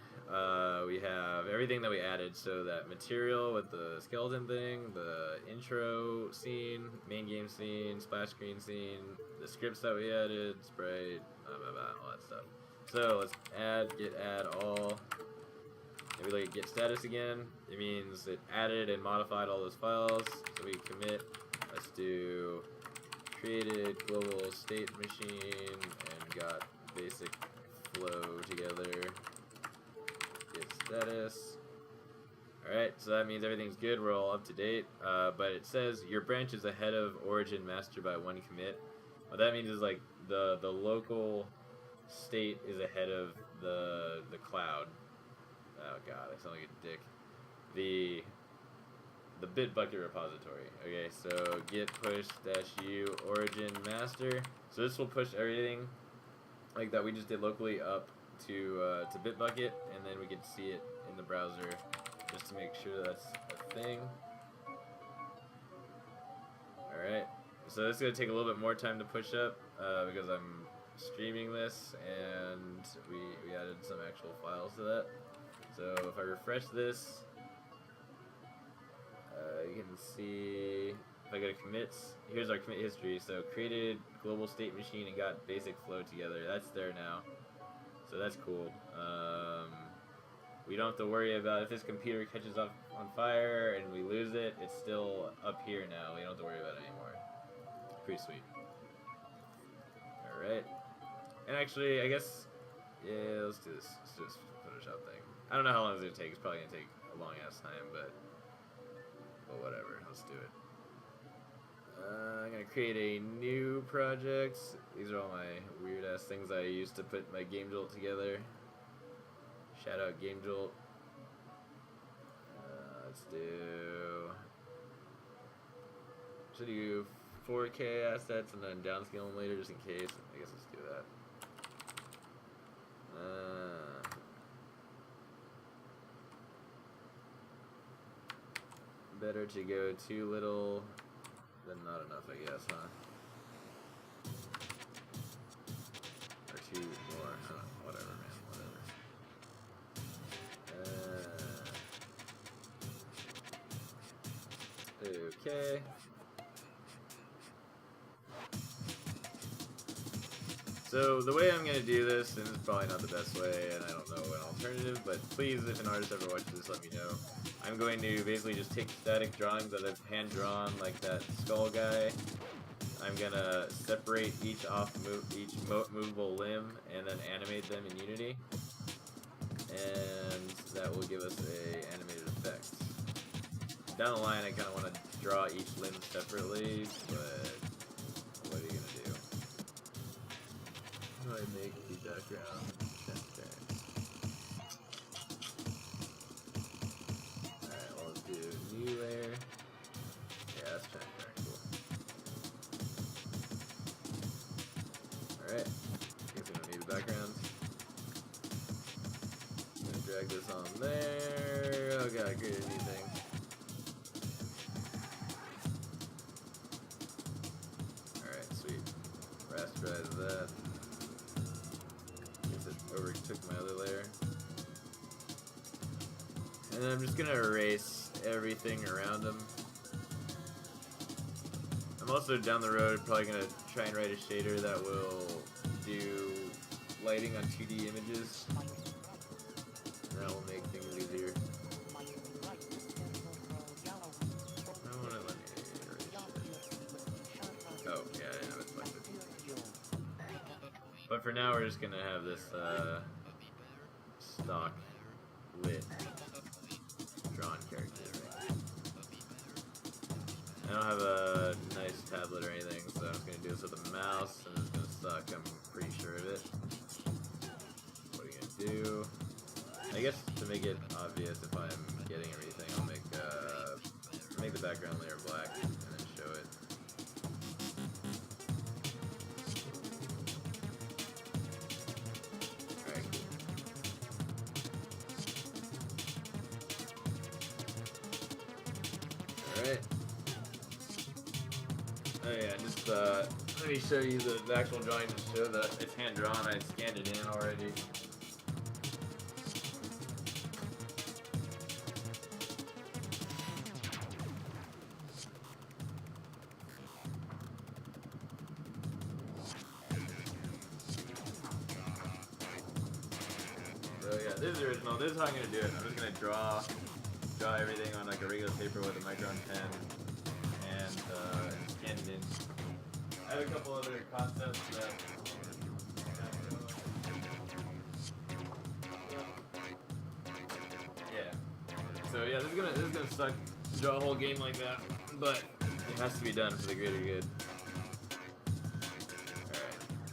we have everything that we added. So that material with the skeleton thing, the intro scene, main game scene, splash screen scene, the scripts that we added, sprite, blah, blah, blah, all that stuff. So let's add all. And we look at get status again. It means it added and modified all those files. So we commit. Let's do created global state machine and got basic flow together. Get status. Alright, so that means everything's good, we're all up to date. But it says your branch is ahead of origin master by 1 commit. What that means is like the local state is ahead of the cloud. Oh god, I sound like a dick. The Bitbucket repository. Okay, so git push -u origin master. So this will push everything like that we just did locally up to Bitbucket, and then we can see it in the browser just to make sure that's a thing. Alright, so this is going to take a little bit more time to push up because I'm streaming this and we added some actual files to that. So if I refresh this, you can see if I go to commits, here's our commit history. So created global state machine and got basic flow together. That's there now. So that's cool. We don't have to worry about if this computer catches up on fire and we lose it. It's still up here now. We don't have to worry about it anymore. Pretty sweet. Alright. And actually, I guess, yeah, let's do this. Let's do this Photoshop thing. I don't know how long it's going to take. It's probably going to take a long ass time, but whatever. Let's do it. I'm going to create a new project. These are all my weird ass things I used to put my Game Jolt together. Shout out Game Jolt. Let's do. Should do 4K assets and then downscale them later just in case. I guess let's do that. Better to go too little than not enough, I guess, huh? Or too more. I don't know. Whatever, man. Whatever. Okay. So the way I'm going to do this, and it's probably not the best way, and I don't know an alternative, but please, if an artist ever watches this, let me know. I'm going to basically just take static drawings that I've hand-drawn, like that skull guy. I'm going to separate each movable limb, and then animate them in Unity. And that will give us a animated effect. Down the line, I kind of want to draw each limb separately, but what are you going to do? How do I make the background transparent? Alright, well, let's do new layer. Yeah, that's transparent, cool. Alright, guess we don't need a background. I'm gonna drag this on there. Oh god, I created a new thing. Alright, sweet. Rasterize that. Overtook my other layer. And then I'm just gonna erase everything around them. I'm also down the road probably gonna try and write a shader that will do lighting on 2D images. And that will make things easier. I don't wanna let me erase it. Oh, yeah, I know it's selected. But for now, we're just gonna have this stock lit drawn character. I don't have a nice tablet or anything, so I'm just gonna do this with a mouse, and it's gonna suck. I'm pretty sure of it. What are you gonna do? I guess to make it obvious, if I'm getting everything, I'll make the background layer black and then show it. Alright. Oh yeah, just let me show you the actual drawing to show that it's hand drawn. I scanned it in already. So yeah, this is the original. This is how I'm gonna do it. I'm just gonna draw everything on like a regular paper with a micron pen and scan it in. I have a couple other concepts that. Yeah. So yeah, this is gonna suck to draw a whole game like that, but it has to be done for the greater good.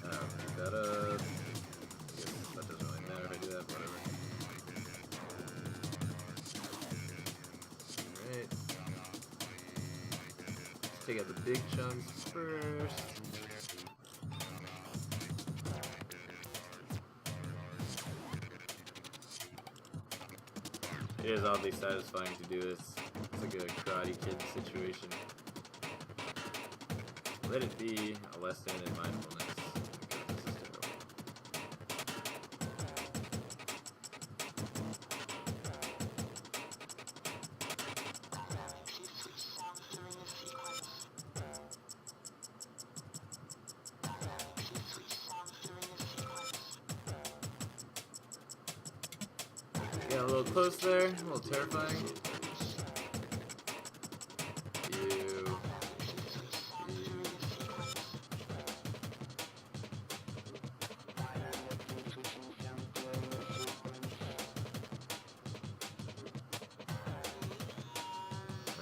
Alright. Keep that up. I guess that doesn't really matter if I do that, whatever. Alright. Let's take out the big chunks first. It is oddly satisfying to do this. It's like a Karate Kid situation. Let it be a lesson in mindfulness. Getting a little close there, a little terrifying. You.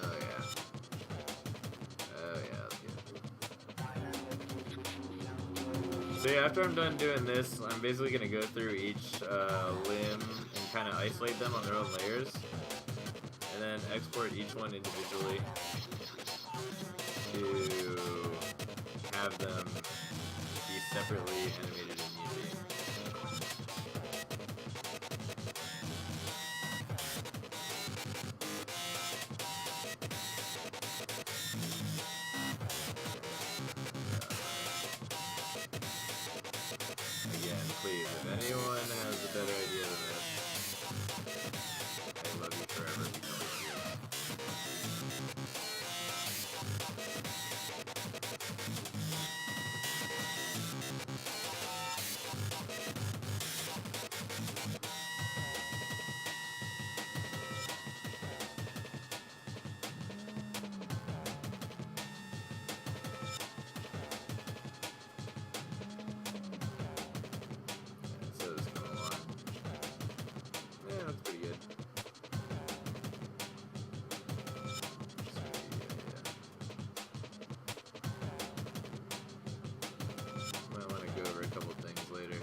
Oh yeah. Oh yeah, that's good. So yeah, after I'm done doing this, I'm basically gonna go through each limb and kind of isolate them on their own layers, and then export each one individually to have them be separately animated in Unity. Again, please, if anyone has a better idea than this, I love you forever. So it's coming along. Yeah, that's pretty good. Might want to go over a couple things later.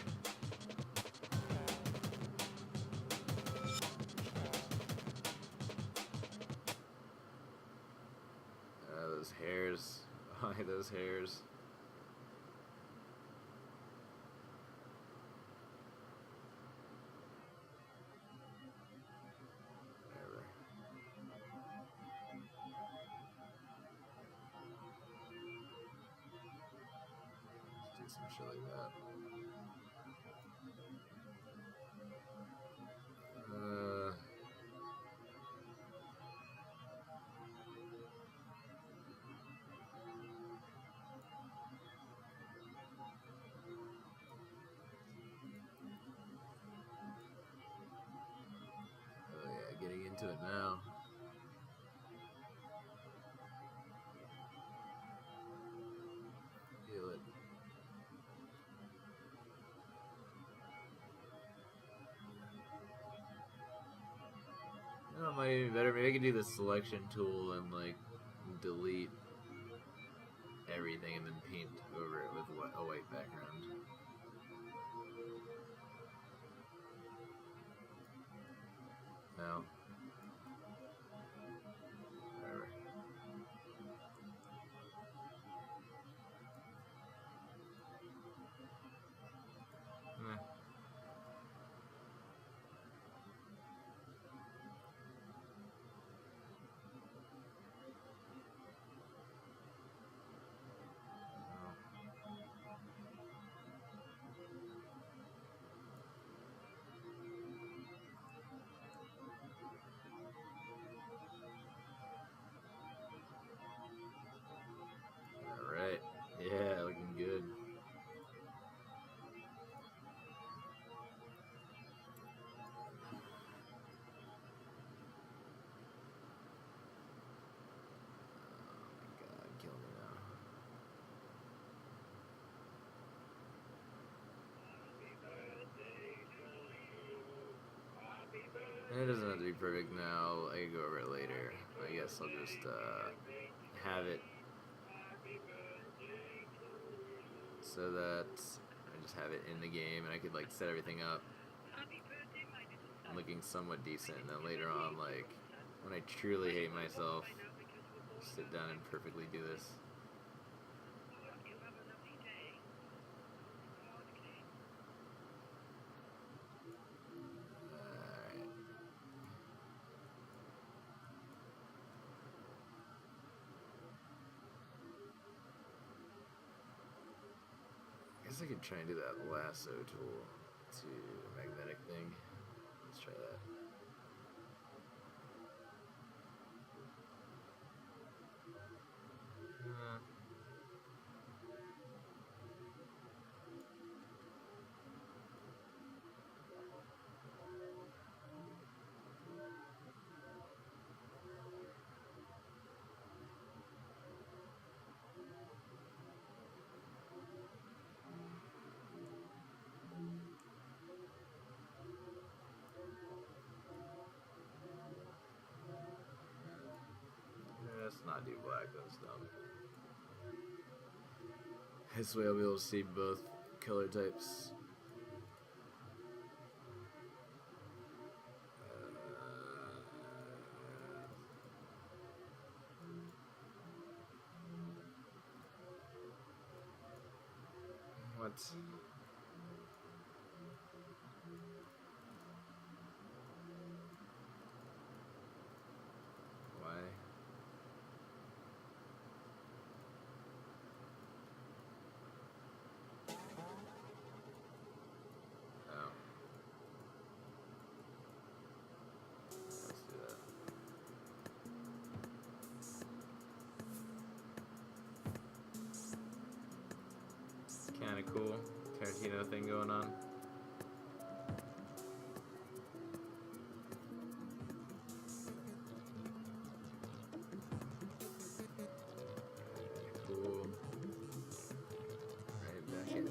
Those hairs. Why those hairs? Whatever. Let's do some shit like that. Oh yeah, getting into it now. Feel it. Oh, it might even be better. Maybe I could do the selection tool and like delete everything and then paint over it with a white background. No. Whatever. Meh. Alright. Yeah, looking good. It doesn't have to be perfect now. I can go over it later. I guess I'll just have it so that I just have it in the game and I could like set everything up looking somewhat decent, and then later on, like when I truly hate myself, sit down and perfectly do this. I guess I could try and do that lasso tool to magnetic thing. Let's try that. black, that's dumb. This way I'll be able to see both color types. What? Why? Oh. Let's do that. Kinda cool. Tarantino thing going on. Cool. Right back at it.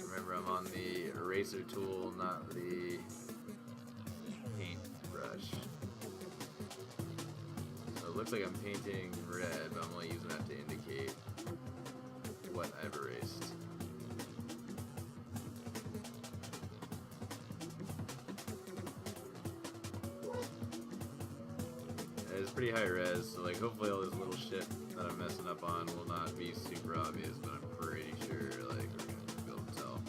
Remember, I'm on the eraser tool, not the paint brush. So it looks like I'm painting red, but I'm only using that to indicate what I've erased. It's pretty high res, so like hopefully all this little shit that I'm messing up on will not be super obvious, but I'm pretty sure like we're gonna be able to tell.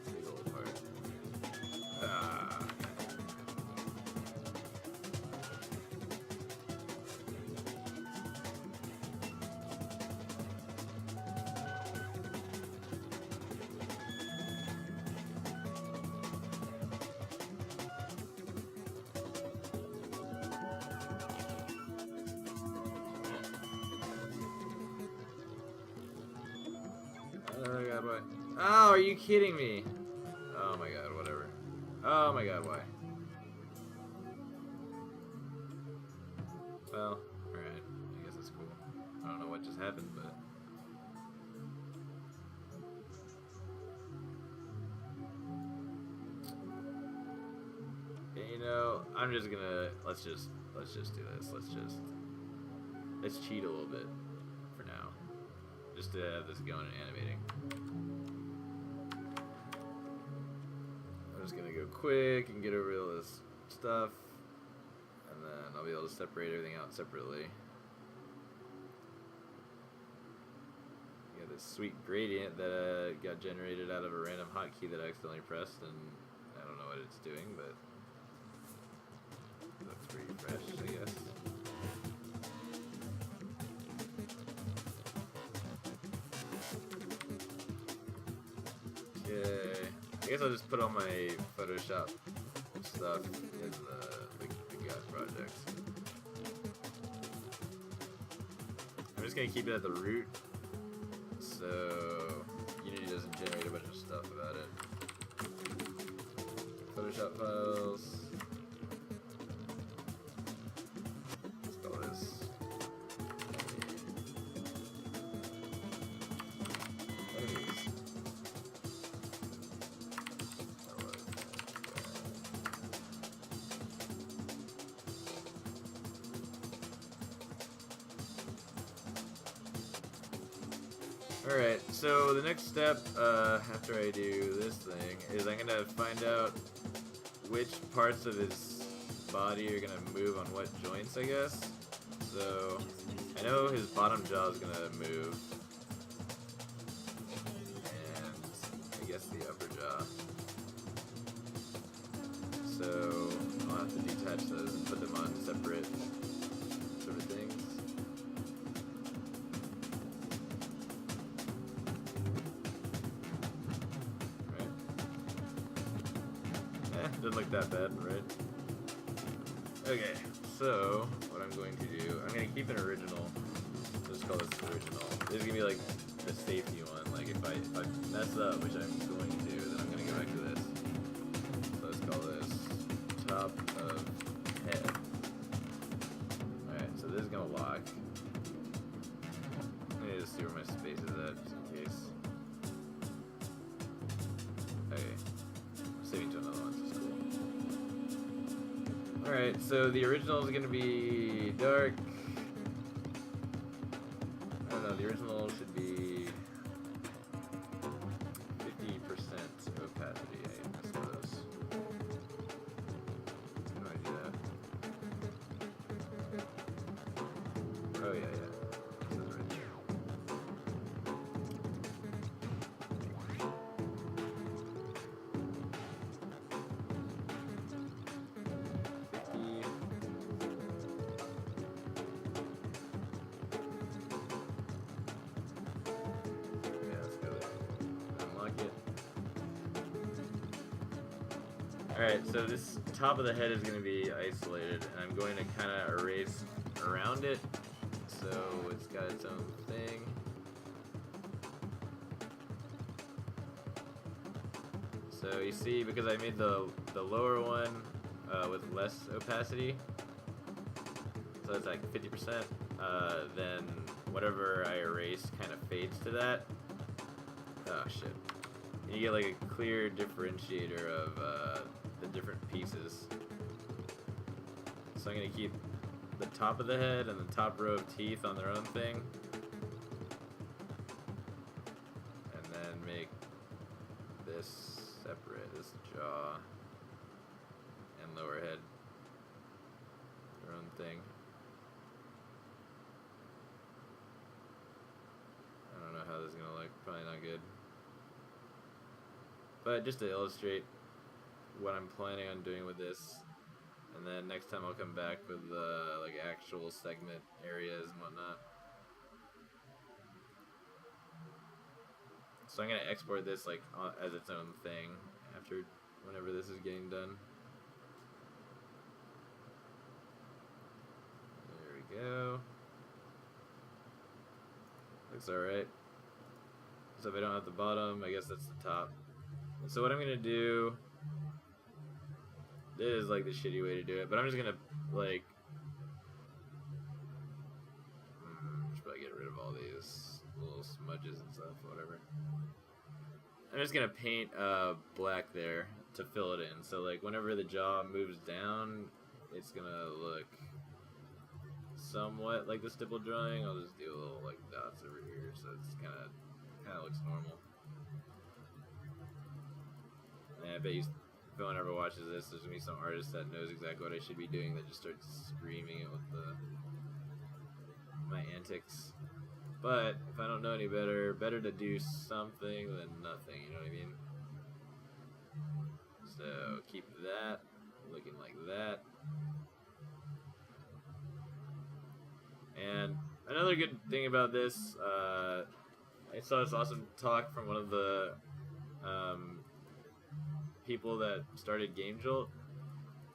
Big old part. Ah. Oh my god, why? Oh, are you kidding me? Oh my god, whatever. Oh my god, why? Well, alright. I guess that's cool. I don't know what just happened, but... Yeah, you know, I'm just gonna... Let's just do this. Let's cheat a little bit for now. Just to have this going and animating. I'm just gonna go quick and get over all this stuff, and then I'll be able to separate everything out separately. You got this sweet gradient that got generated out of a random hotkey that I accidentally pressed, and I don't know what it's doing, but it looks pretty fresh, I guess. I guess I'll just put all my Photoshop stuff in the God project. I'm just gonna keep it at the root, so Unity doesn't generate a bunch of stuff about it. Photoshop files. Let's call this. Alright, so the next step after I do this thing is I'm going to find out which parts of his body are going to move on what joints, I guess. So I know his bottom jaw is going to move, and I guess the upper jaw. So I'll have to detach those and put them on separate sort of things. Doesn't look that bad, right? Okay, so what I'm going to do, I'm going to keep an original. Let's call this original. This is going to be like the safety one. Like if I mess up, which I'm going to, then I'm going to go back to this. So let's call this top of this is gonna lock. I need to see where my space is at, just in case. Okay. Saving to another one, this is cool. Alright, so the original is gonna be dark. I don't know, the original should be 50% opacity, I suppose. How do I do that? Oh, yeah. It says right there. 50. Yeah, let's go there. Unlock it. Alright, so this top of the head is going to be isolated, and I'm going to kind of erase around it, so it's got its own thing. So you see, because I made the lower one with less opacity, so it's like 50%, then whatever I erase kind of fades to that. Oh shit. You get like a clear differentiator of the different pieces. So I'm going to keep the top of the head and the top row of teeth on their own thing. And then make this separate, this jaw and lower head their own thing. I don't know how this is going to look, probably not good. But just to illustrate what I'm planning on doing with this, and then next time I'll come back with like actual segment areas and whatnot. So I'm gonna export this like as its own thing after whenever this is getting done. There we go. Looks alright. So if I don't have the bottom, I guess that's the top. So what I'm gonna do, this is like the shitty way to do it, but I'm just gonna like, should probably get rid of all these little smudges and stuff, whatever. I'm just gonna paint black there to fill it in. So like whenever the jaw moves down, it's gonna look somewhat like the stipple drawing. I'll just do a little like dots over here, so it's kind of looks normal. And I bet you, if anyone ever watches this, there's gonna be some artist that knows exactly what I should be doing that just starts screaming it with my antics. But if I don't know any better to do something than nothing, you know what I mean? So keep that looking like that. And another good thing about this, I saw this awesome talk from one of the people that started Game Jolt.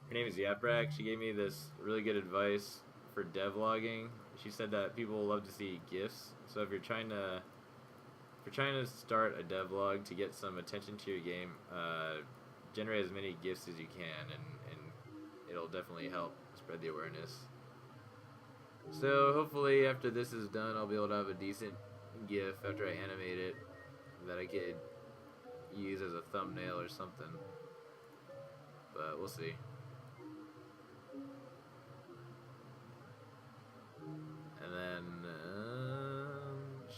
Her name is Yaprak. She gave me this really good advice for devlogging. She said that people love to see GIFs. So if you're trying to start a devlog to get some attention to your game, generate as many GIFs as you can, and it'll definitely help spread the awareness. So hopefully after this is done, I'll be able to have a decent GIF after I animate it that I could use as a thumbnail or something, but we'll see. And then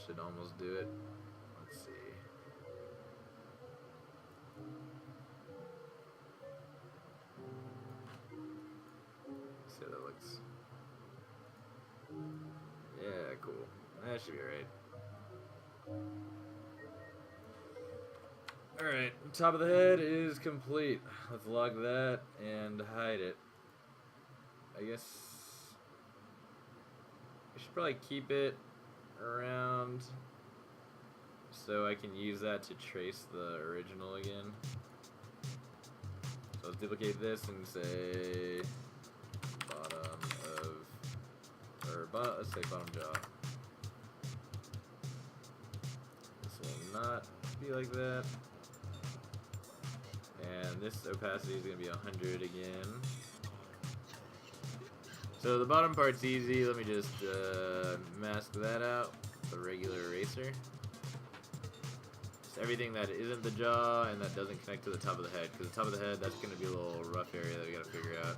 should almost do it. Let's see. See how that looks. Yeah, cool. That should be alright. Alright, top of the head is complete. Let's log that and hide it. I guess I should probably keep it around so I can use that to trace the original again. So let's duplicate this and say bottom of, or let's say bottom jaw. This will not be like that. And this opacity is going to be 100 again. So the bottom part's easy. Let me just mask that out with a regular eraser. Just everything that isn't the jaw and that doesn't connect to the top of the head. Because the top of the head, that's going to be a little rough area that we got to figure out.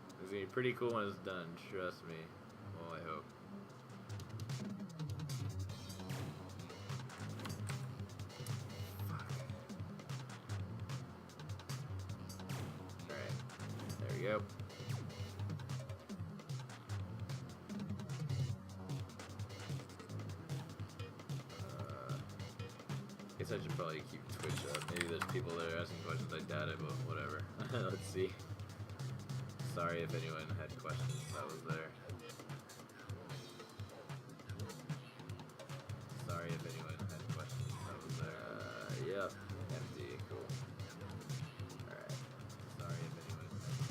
It's going to be pretty cool when it's done, trust me. Well, I hope. Yep. Guess I should probably keep Twitch up. Maybe there's people that are asking questions. I doubt it, but whatever. Let's see. Sorry if anyone had questions. That was there. Sorry if anyone had questions. That was there. Yep. Empty. Cool. Alright. Sorry if anyone had questions.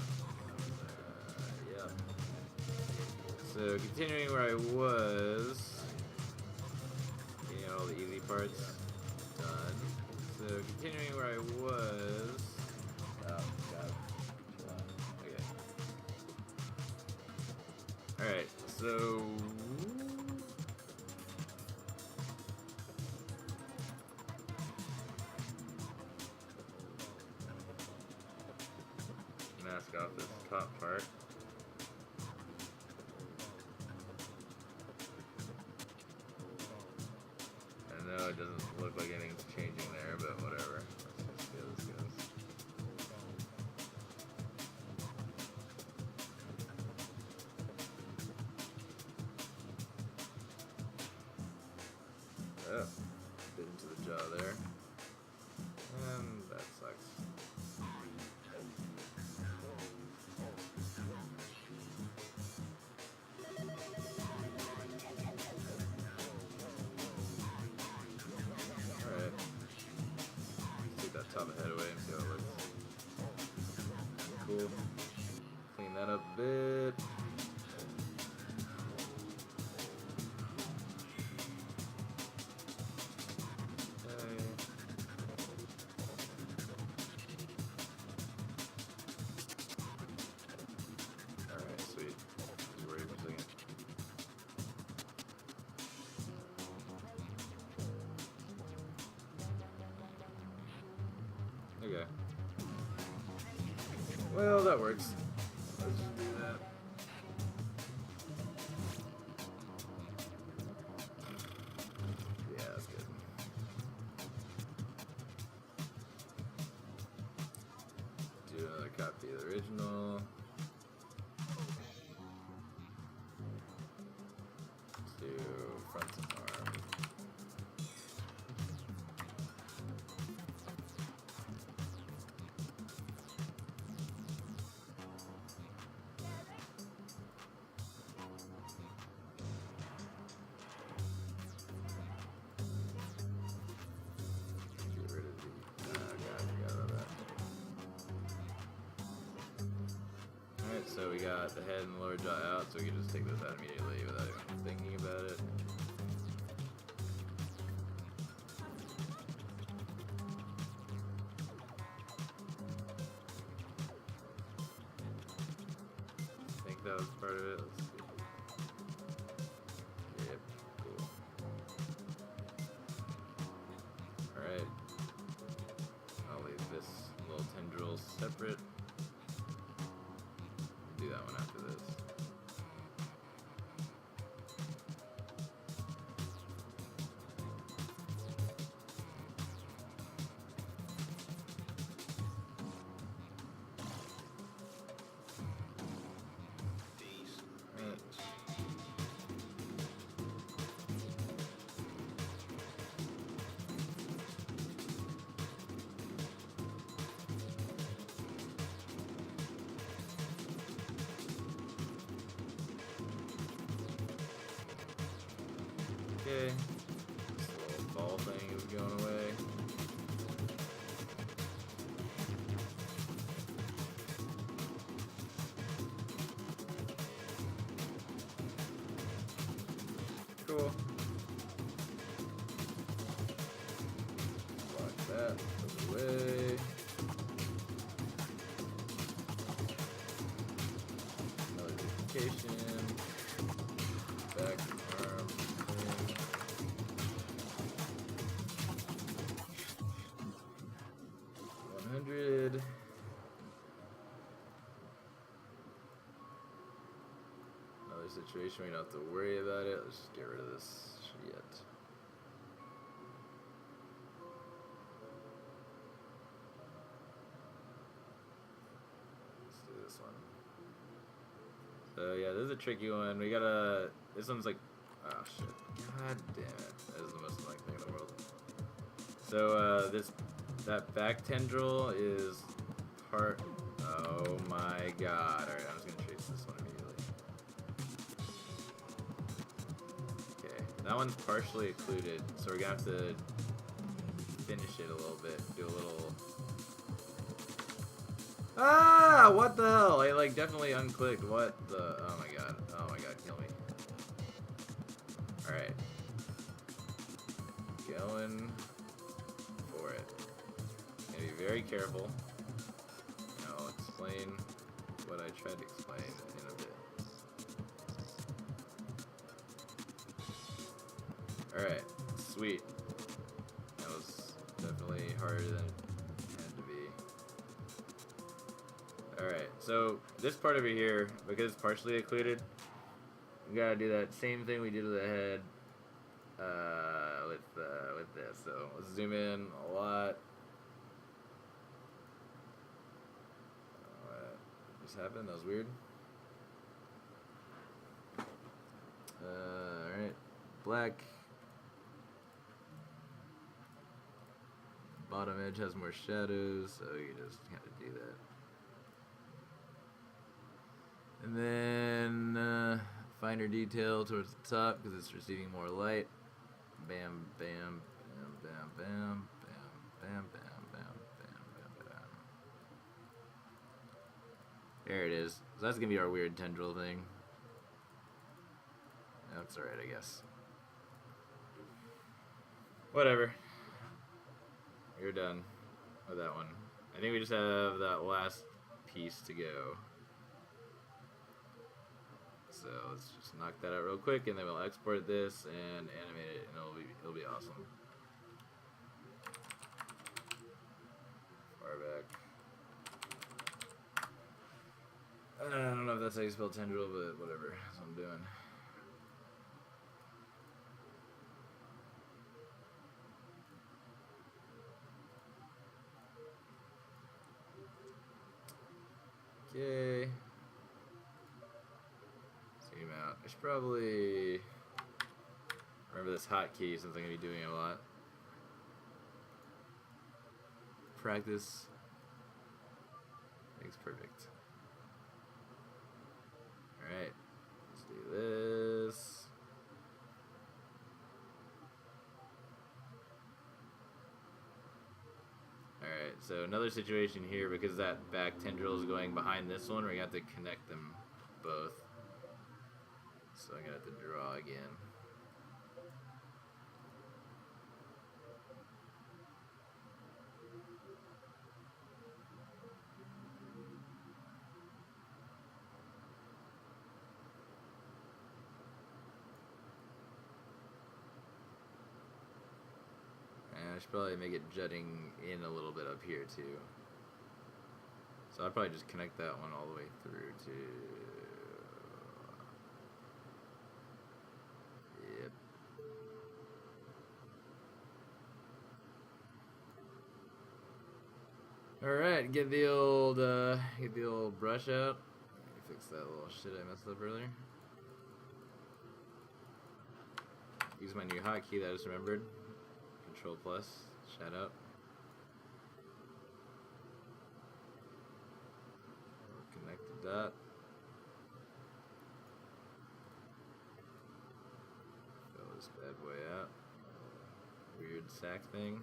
Yep. So, continuing where I was. Getting out all the easy parts. Done. So, continuing where I was. Oh, God. Okay. Alright, so. Mask off this top part. I know it doesn't look like anything's changing there, but whatever. Let's just see how this goes. Oh, bit into the jaw there. And that sucks. Alright. Take that top of the head away and see how it looks. Cool. Clean that up a bit. Alright, sweet. Just worry for a second. Okay. Well, that works. Let's just do that. Yeah, that's good. Do another copy of the original. Do front and arm. Get rid of the. God, I forgot about that. Alright, so we got the head and the lower jaw out, so we can just take this out immediately without even thinking about it. I think that was part of it. Let's see. Yep, cool. Alright. I'll leave this little tendril separate. Do that one after this. Alright. Okay. This little ball thing is going away. Cool. Lock that away. location, back arm thing. $100. Another situation we don't have to worry about it. Let's just get rid of this shit. Let's do this one. So yeah, this is a tricky one. We gotta. This one's like, oh shit. God damn it. That is the most annoying thing in the world. So that back tendril is part. Oh my god. Alright, I'm just gonna trace this one immediately. Okay, that one's partially occluded, so we're gonna have to finish it a little bit. Do a little. Ah! What the hell? I like definitely unclicked. What the? Oh my god. Oh my god, kill me. Alright. Going for it. Gotta be very careful. And I'll explain what I tried to explain in a bit. Alright. Sweet. That was definitely harder than it had to be. Alright, so this part over here, because it's partially occluded, we gotta do that same thing we did with the head with this. So let's zoom in a lot. What just happened? That was weird. Alright, black. Bottom edge has more shadows, so you just kind of do that. And then finer detail towards the top because it's receiving more light. Bam, bam, bam, bam, bam, bam, bam, bam, bam, bam, bam. There it is. So that's gonna be our weird tendril thing. That's alright, I guess. Whatever. You're done with that one. I think we just have that last piece to go. So let's just knock that out real quick, and then we'll export this and animate it, and it'll be awesome. Far back. I don't know if that's how you spell tendril, but whatever. That's what I'm doing. Okay. Zoom out. I should probably remember this hotkey since I'm going to be doing it a lot. Practice makes perfect. Alright. Let's do this. Alright, so another situation here, because that back tendril is going behind this one, we're going to have to connect them both. So I'm going to have to draw again. I should probably make it jutting in a little bit up here too. So I'll probably just connect that one all the way through to... Yep. Alright, get the old brush out. Fix that little shit I messed up earlier. Use my new hotkey that I just remembered. Control plus, shout out. Connect the dot. Fill this bad boy out. Weird sack thing.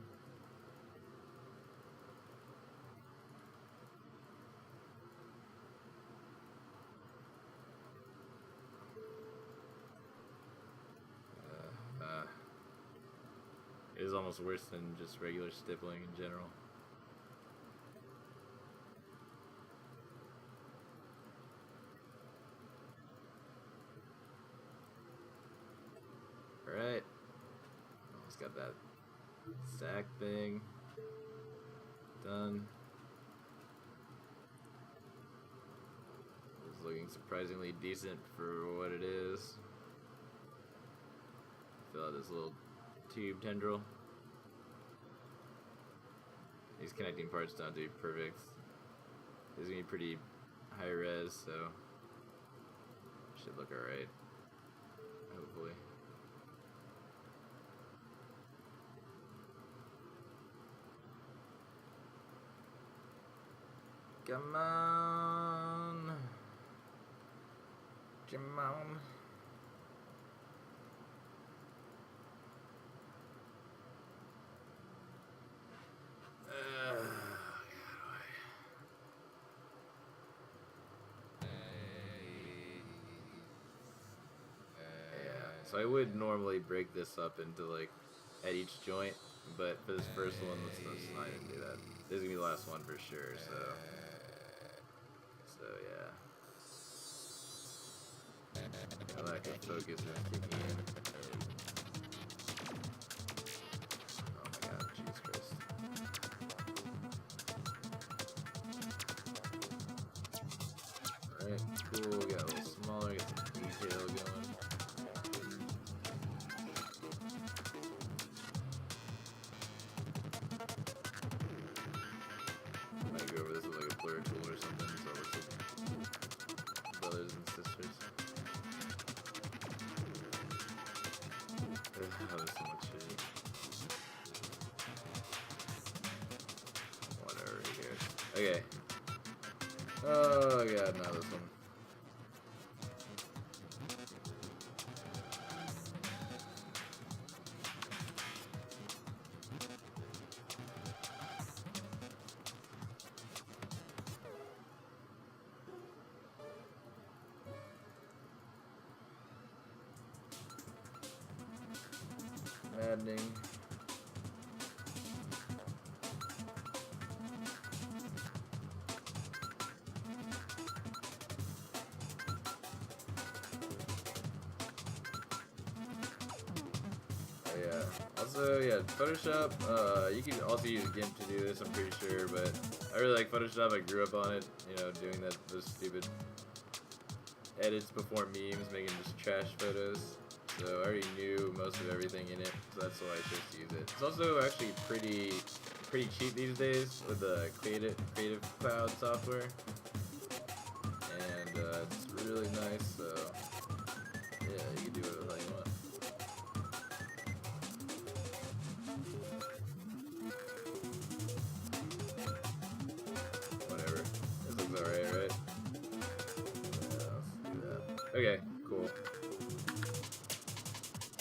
It is almost worse than just regular stippling in general. got that stack thing done. It's looking surprisingly decent for what it is. Fill out this little tube tendril. These connecting parts don't have to be perfect. This is gonna be pretty high res, so should look alright. Hopefully. Come on. Come on. So I would normally break this up into like at each joint, but for this first one, let's not even do that. This is gonna be the last one for sure. So yeah. My lack of focus is kicking in. Oh my god, Jesus Christ. Alright, cool. Got a little smaller, got some detail going. Might go over this with like a blur tool or something, so it looks like brothers and sisters. Oh, there's so much shit. Whatever, who cares? Okay. Oh god, now this one. Maddening. Also, yeah, Photoshop, you can also use GIMP to do this, I'm pretty sure, but I really like Photoshop. I grew up on it, you know, doing those stupid edits before memes, making just trash photos. So I already knew most of everything in it, so that's why I chose to use it. It's also actually pretty cheap these days with the Creative Cloud software, and it's really nice. So yeah, you can do whatever the hell you want. Whatever. This looks alright, right? Yeah, let's do that. Okay, cool.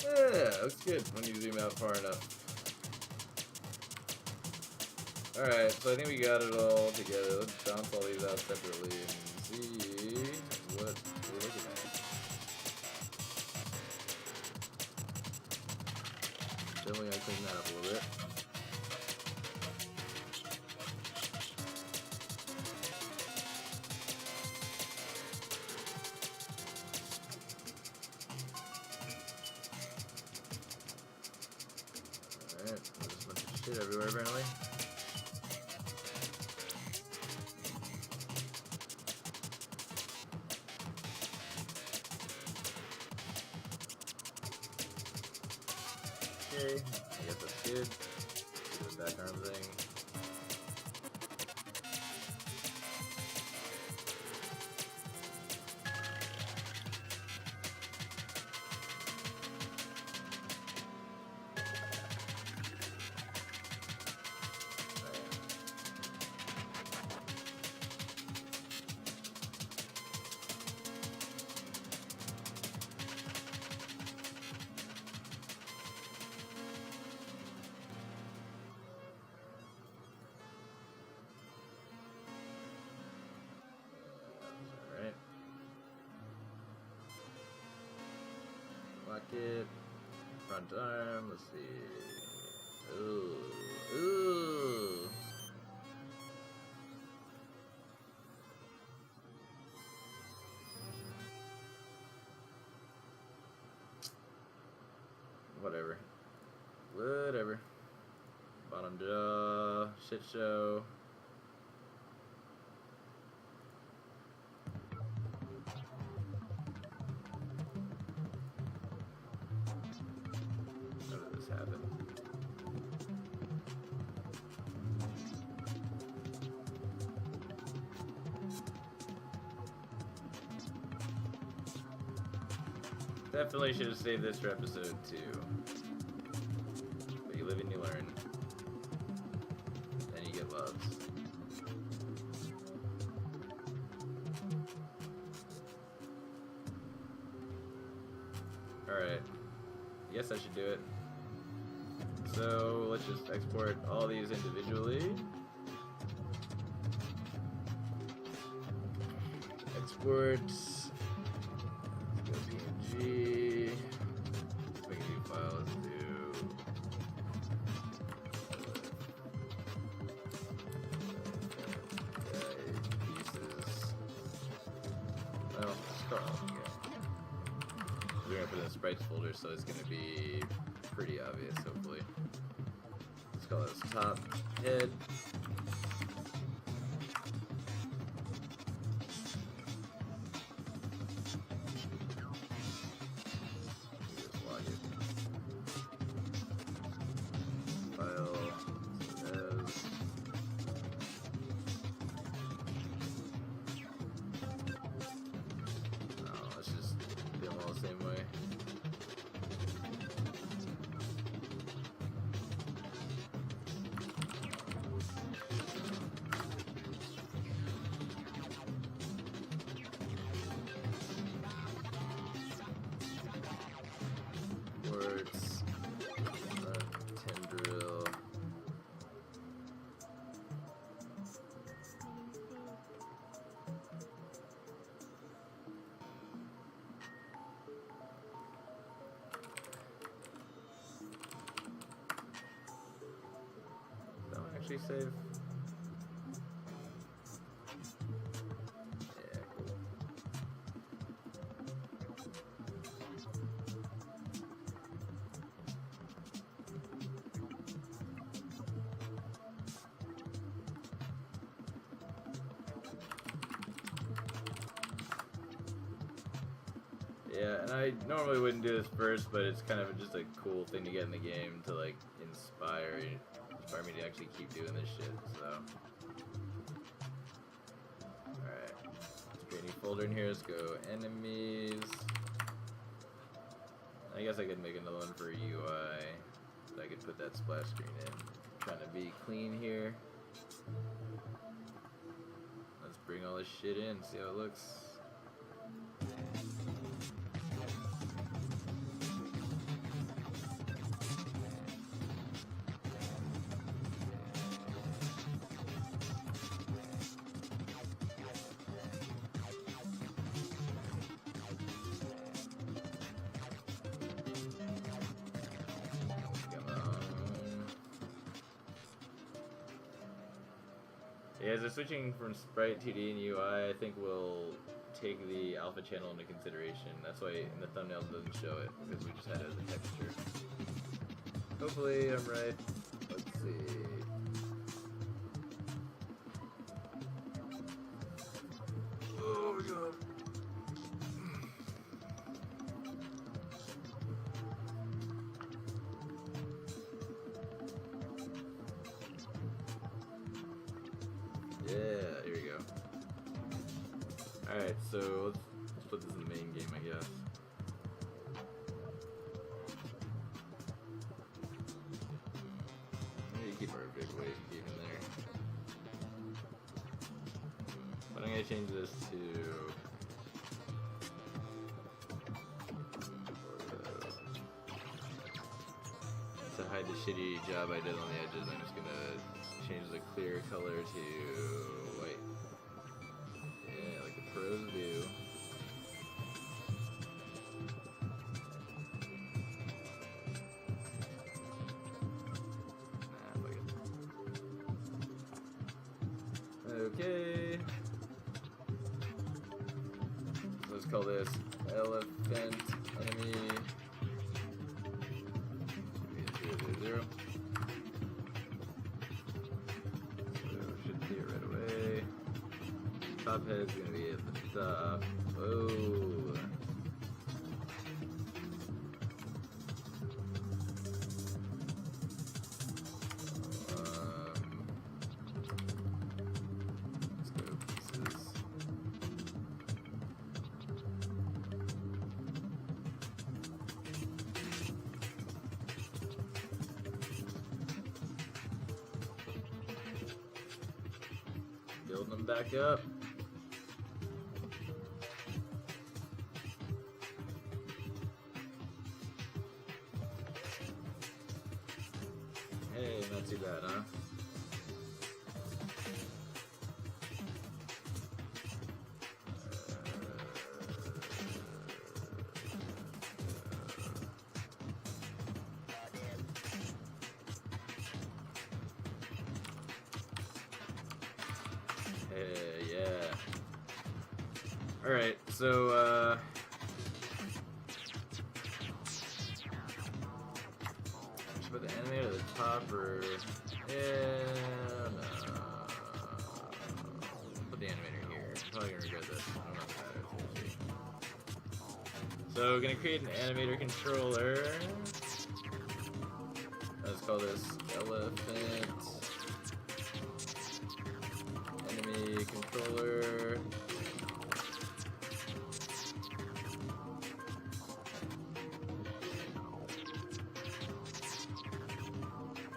Yeah, looks good when you zoom out far enough. Alright, so I think we got it all together. Let's bounce all these out separately and see what we're looking at. Definitely gotta clean that up a little bit. Alright, there's a bunch of shit everywhere apparently. Okay, I guess that's good. Do the background thing. Alright. Lock it. Front arm, let's see. Ooh. Ooh. Whatever. Whatever. Bottom jaw, shit show. How did this happen? Definitely should have saved this for episode 2. But you live and you learn. And you get loves. Alright. Yes, I should do it. So, let's just export all these individually. Export. PNG. Let's make a new file. Let's do. Pieces. Well, let's call it. We're gonna put it in the sprites folder, so it's gonna be pretty obvious, hopefully. Let's call this top head. Just log it. File as. Oh, let's just do them all the same way. Words, tendril. Don't actually save. Yeah, cool. Yeah, and I normally wouldn't do this first, but it's kind of just a cool thing to get in the game to like inspire me to actually keep doing this shit. So, all right, let's create a new folder in here. Let's go enemies. I guess I could make another one for UI. So I could put that splash screen in. Trying to be clean here. Let's bring all this shit in. See how it looks. Yeah, as we're switching from Sprite 2D and UI, I think we'll take the alpha channel into consideration. That's why in the thumbnail it doesn't show it, because we just had it as a texture. Hopefully I'm right. Let's see. Oh my god. Yeah, here we go. Alright, so let's put this in the main game, I guess. Maybe keep our big weight even there. But I'm gonna change this to hide the shitty job I did on the edges. I'm just gonna change the clear color to white. Yeah, like the pros do. Nah, fuck it. Okay. Let's call this elephant enemy. 0. So should see it right away. Top head's gonna be at the top. Oh. Let's go pieces. Building them back up. Hey, not too bad, huh? Yeah. Alright, so, should put the animator at the top or... Yeah, no. Put the animator here. I'm probably gonna regret this. I don't know if that is. So, gonna create an animator controller. Let's call this elephant. Enemy controller.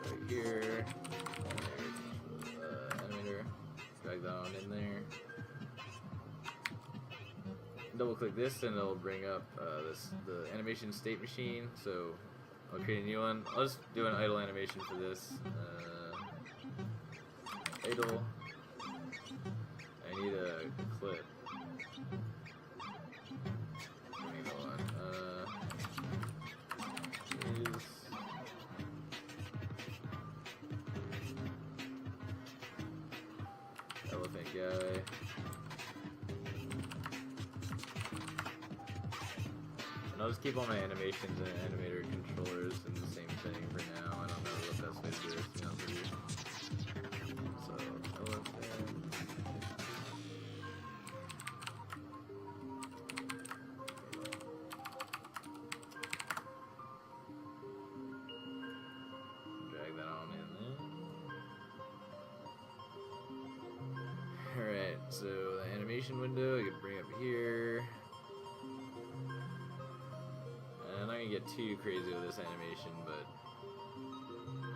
Right here. Animator. Drag that on in there. Double click this and it'll bring up the animation state machine. So I'll create a new one. I'll just do an idle animation for this. Idle. I need a clip. Hold on. Elephant guy. And I'll just keep all my animations and animator controllers in the same thing for now. I don't know what that's going to do, to be honest with you. So, elephant. Drag that on in there. Alright, so the animation window I can bring up here. I'm not gonna get too crazy with this animation, but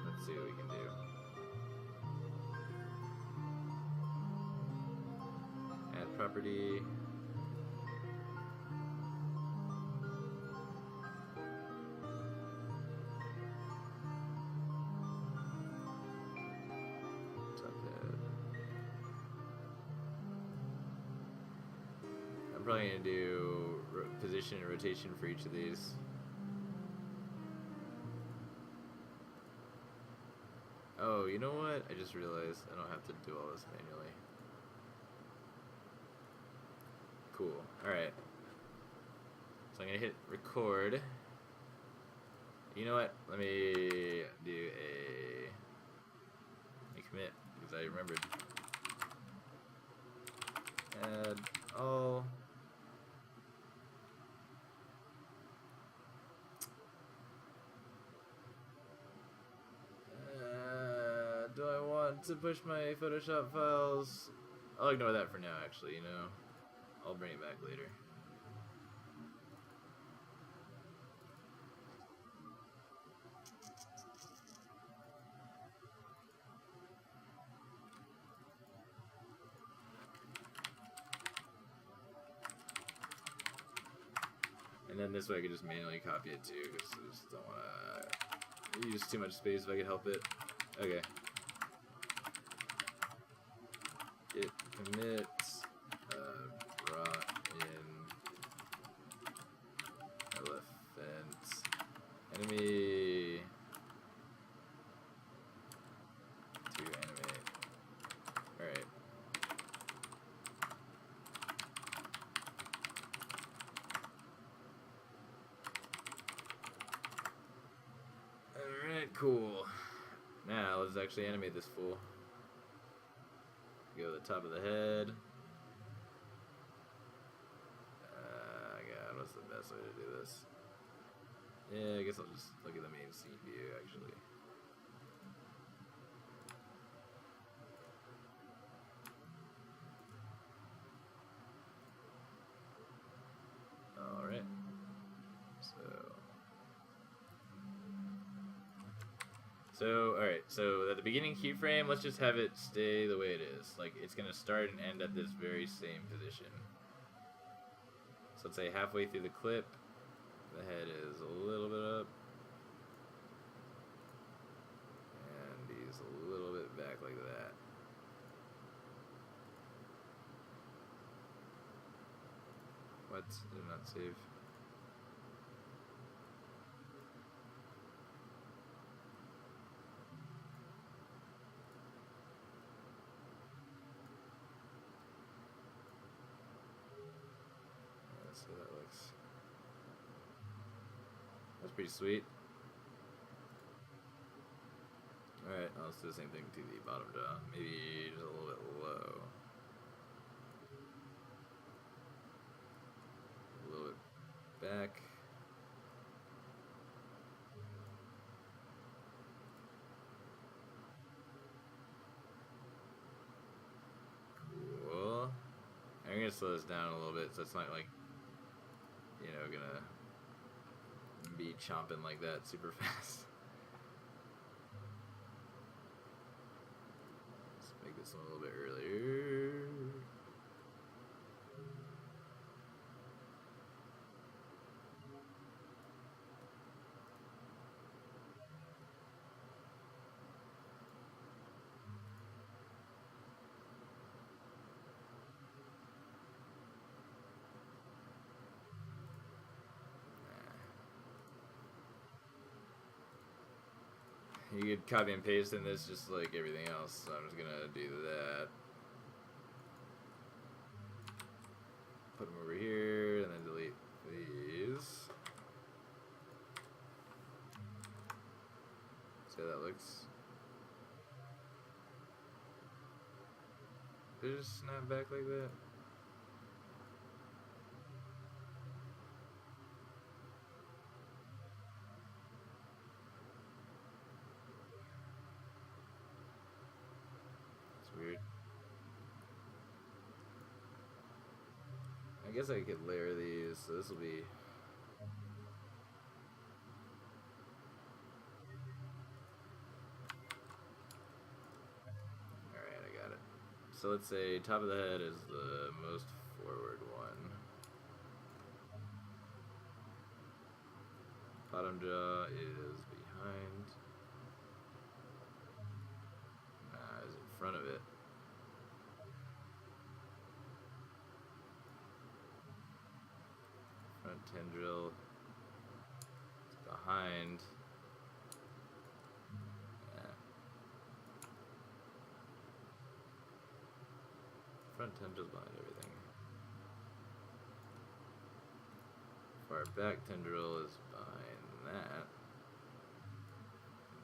let's see what we can do. Add property. I'm probably gonna do position and rotation for each of these. Oh, you know what? I just realized I don't have to do all this manually. Cool. Alright. So I'm going to hit record. You know what? Let me do a commit because I remembered. Add all. Do I want to push my Photoshop files? I'll ignore that for now, actually, you know. I'll bring it back later. And then this way I can just manually copy it too, because I just don't want to use too much space if I can help it. Okay. Git commit brought in elephant enemy to animate. Alright. Alright, cool. let's actually animate this fool. Go to the top of the head. God, what's the best way to do this? Yeah, I guess I'll just look at the main scene view, actually. Alright. Alright, so at the beginning keyframe, let's just have it stay the way it is. Like, it's gonna start and end at this very same position. So let's say halfway through the clip, the head is a little bit up. And he's a little bit back like that. What? Did not save. Let's see how that looks. That's pretty sweet. Alright, let's do the same thing to the bottom jaw. Maybe just a little bit low. A little bit back. Cool. I'm gonna slow this down a little bit so it's not like, you know, gonna be chomping like that super fast. Let's make this one a little bit earlier. You could copy and paste in this just like everything else, so I'm just gonna do that. Put them over here and then delete these. See how that looks? Did it just snap back like that? Weird. I guess I could layer these, so this will be. Alright, I got it. So let's say top of the head is the most forward one. Bottom jaw is behind. Nah, is in front of it. Front tendril is behind. Yeah. Front tendril's behind everything. Far back tendril is behind that.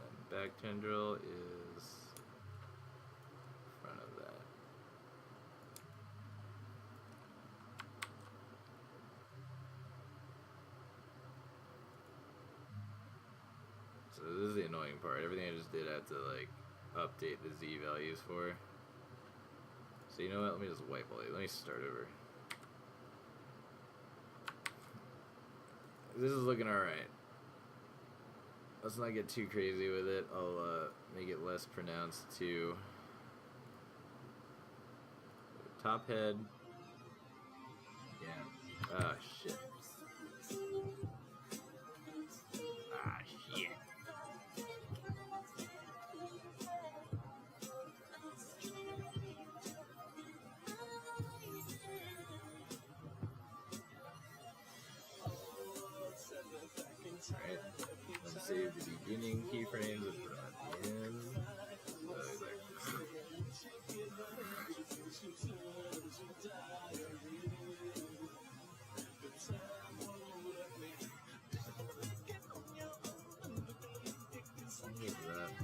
And back tendril is in front of that. So this is the annoying part. Everything I just did I have to like update the Z values for. So you know what? Let me just wipe all these. Let me start over. This is looking alright. Let's not get too crazy with it. I'll make it less pronounced too. Top head. Yeah. Ah, shit. Ah, shit. Alright, let's save the beginning keyframes and put them at the end. Look at that.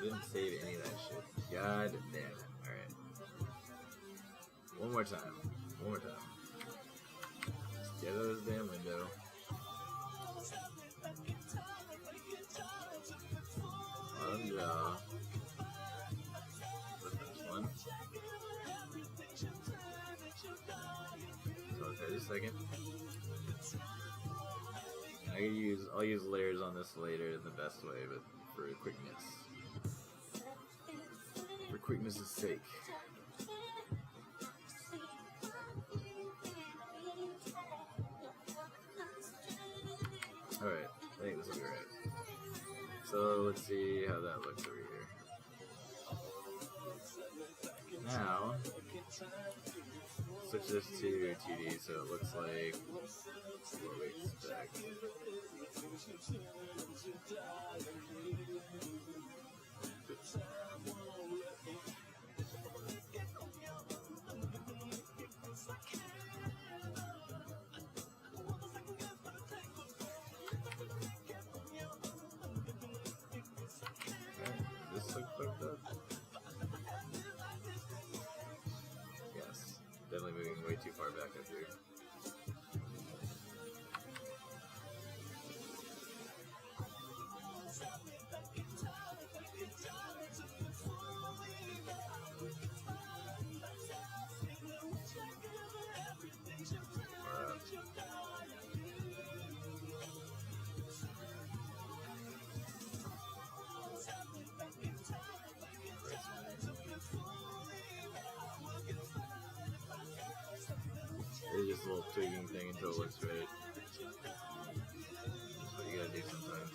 didn't save any of that shit. God damn it. Alright. One more time. One more time. Just get out of this damn window. Bottom jaw. The first one. So okay, just a second. I'll use layers on this later in the best way, but for quickness. For quickness' sake. Alright, I think this will be right. So let's see how that looks over here. Now, switch this to 2D so it looks like what we expect. This look fucked up? Yes, definitely moving way too far back up here. It's just a little tweaking thing until it looks right. That's what you gotta do sometimes.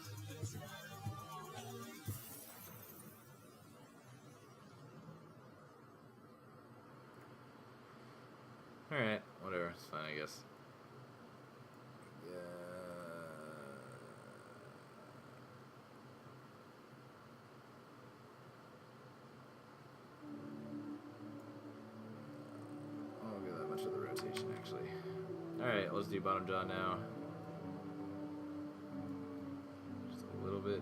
Alright, whatever, it's fine, I guess. I won't get that much of the rotation, actually. Alright, let's do bottom jaw now. Just a little bit.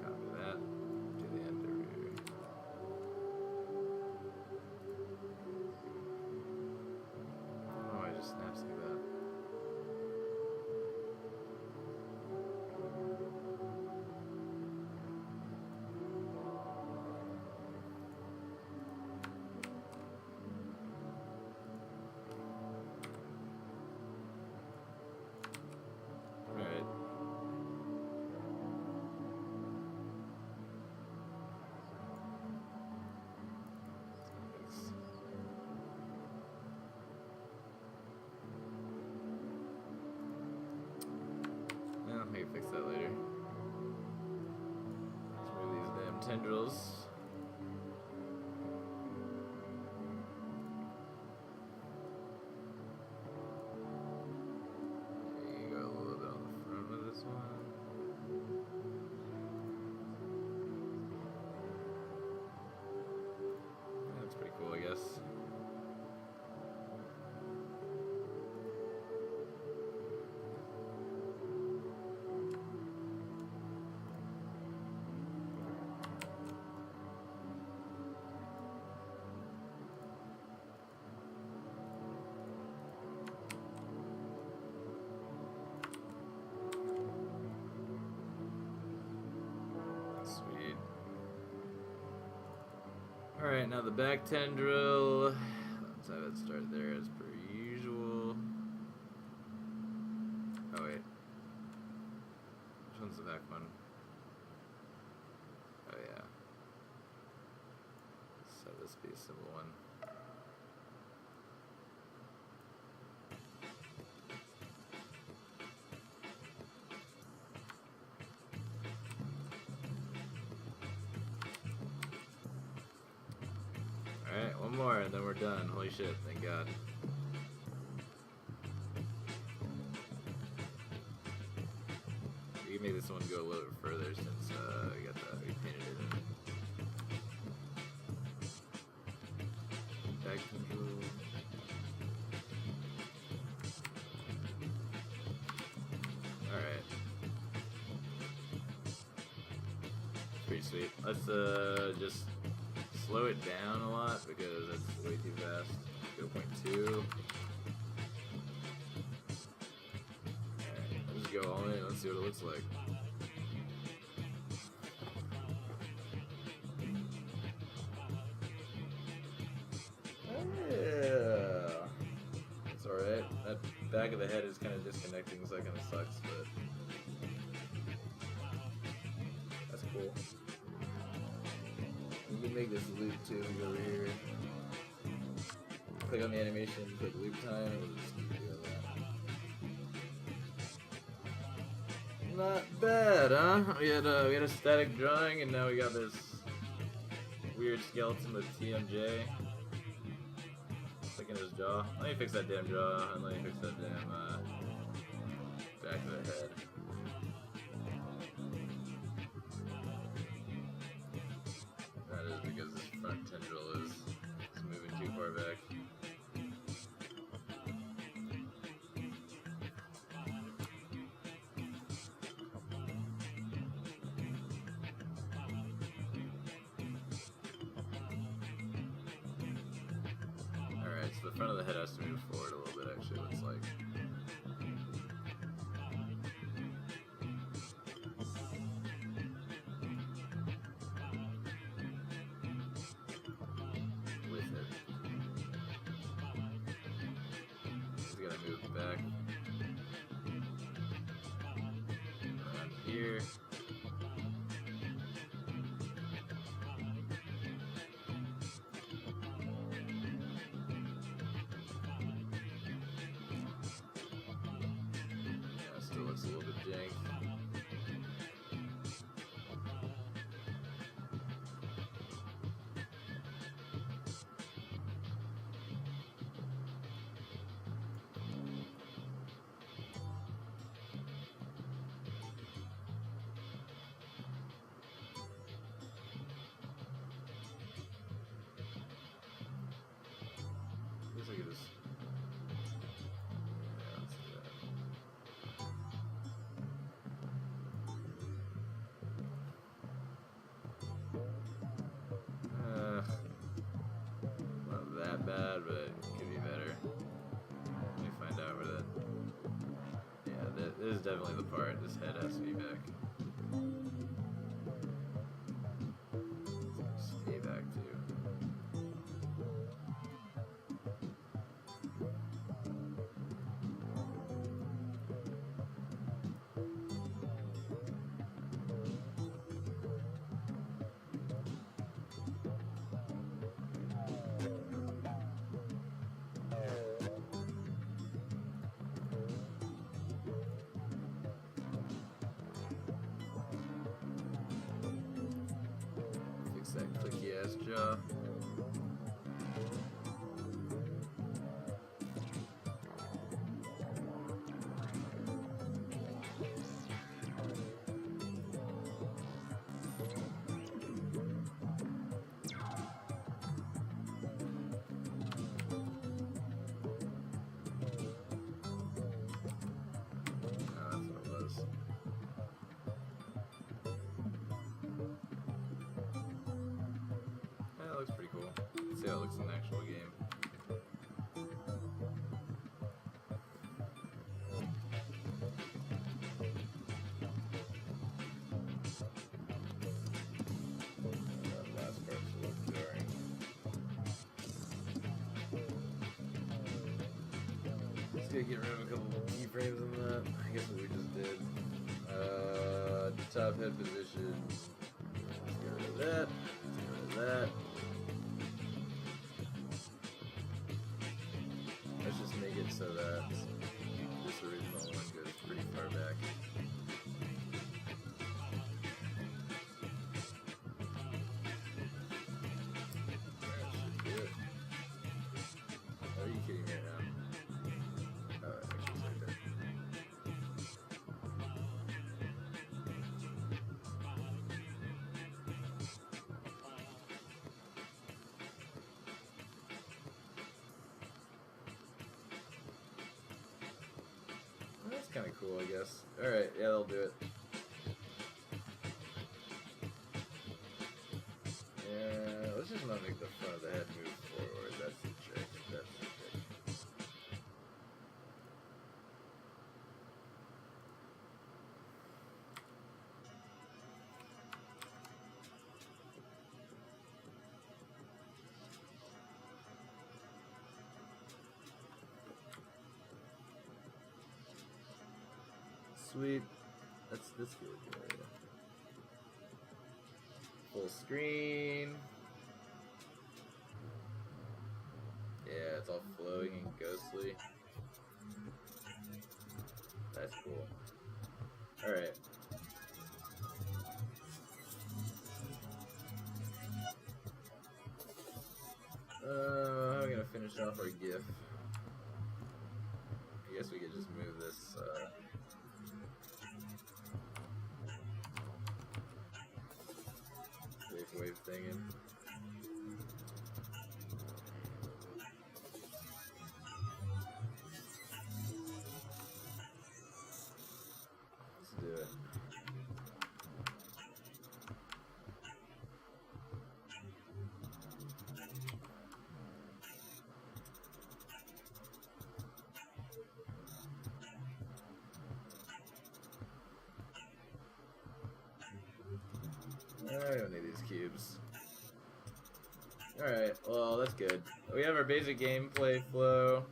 Copy that. Do the end over here. Oh, I just snapped like that. Alright. Well, I can fix that later. Let's move these damn tendrils. There you go, a little bit on the front of this one. That's pretty cool, I guess. Sweet. Alright, now the back tendril. Let's have it start there as per usual. Oh wait. Which one's the back one? Oh yeah. Let's have this be a simple one. Alright, one more and then we're done. Holy shit, thank God. We can make this one go a little bit further since we got that, we painted it in. Back control. pretty sweet. Let's just slow it down a lot because that's way too fast. 0.2. Alright, let's just go all in. Let's see what it looks like. Yeah, it's alright. That back of the head is kind of disconnecting, so that kind of sucks, but that's cool. You can make this loop too. We go over here, click on the animation, click loop time, and we'll just keep doing that. Not bad, huh? We had a static drawing, and now we got this weird skeleton with TMJ. In his jaw. Let me fix that damn jaw, and let me fix that damn back of the head. That is because his front tendril is moving too far back. So the front of the head has to move forward a little bit, actually, it looks like. With it. He's gotta move back. Around here. Looks a little bit jank. Looks like it is. Not that bad, but it could be better. Let me find out where that. Yeah, this is definitely the part. This head has to be back. Stay back too. That clicky ass jaw. Looks pretty cool. Let's see how it looks in the actual game. That last part's a little jarring. Just gonna get rid of a couple of keyframes on that. I guess what we just did. Top head position. Let's get rid of that. Let's get rid of that. Let's just make it so that this original one goes pretty far back. That should do it. Are you kidding me right now? Oh, actually, it's right there. That's kind of cool, I guess. Alright, yeah, that'll do it. want to make the front of the head move forward. That's the trick. That's the trick. Sweet. This feels good. Full screen. Yeah, it's all flowing and ghostly. That's cool. Alright. How are we gonna finish off our GIF? I guess we could just move this, wave thing in. Let's do it. I don't need these cubes. Alright, well, that's good. We have our basic gameplay flow.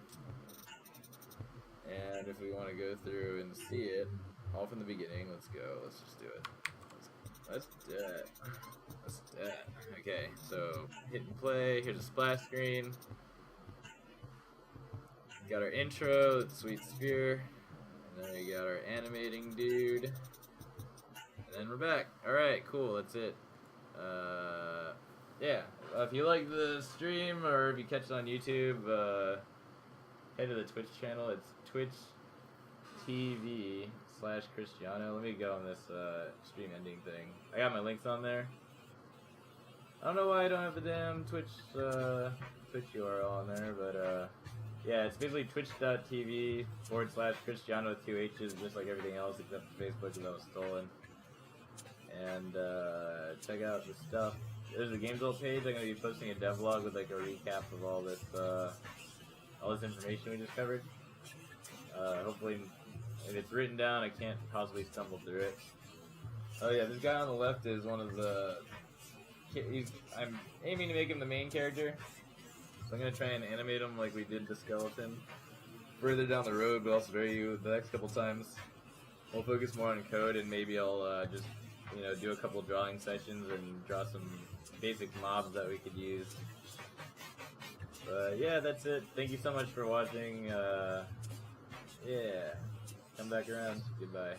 And if we want to go through and see it, all from the beginning, let's go. Let's just do it. Let's do it. Let's do it. Okay, so hit and play. Here's a splash screen. Got our intro, sweet sphere. And then we got our animating dude. And then we're back. Alright, cool, that's it. Yeah, if you like the stream or if you catch it on YouTube, head to the Twitch channel. It's Twitch TV/Cristiano. Let me go on this stream ending thing. I got my links on there. I don't know why I don't have the damn Twitch URL on there, but yeah, it's basically twitch.tv/Cristiano with 2 H's, just like everything else except for Facebook because that was stolen. And check out the stuff. There's a GamesWell page. I'm gonna be posting a devlog with like a recap of all this information we just covered. Hopefully, if it's written down, I can't possibly stumble through it. Oh yeah, this guy on the left is one of the. I'm aiming to make him the main character, so I'm gonna try and animate him like we did the skeleton further down the road, but also the next couple times we'll focus more on code and maybe I'll just do a couple drawing sessions and draw some basic mobs that we could use. But yeah, that's it. Thank you so much for watching. Yeah, come back around. Goodbye.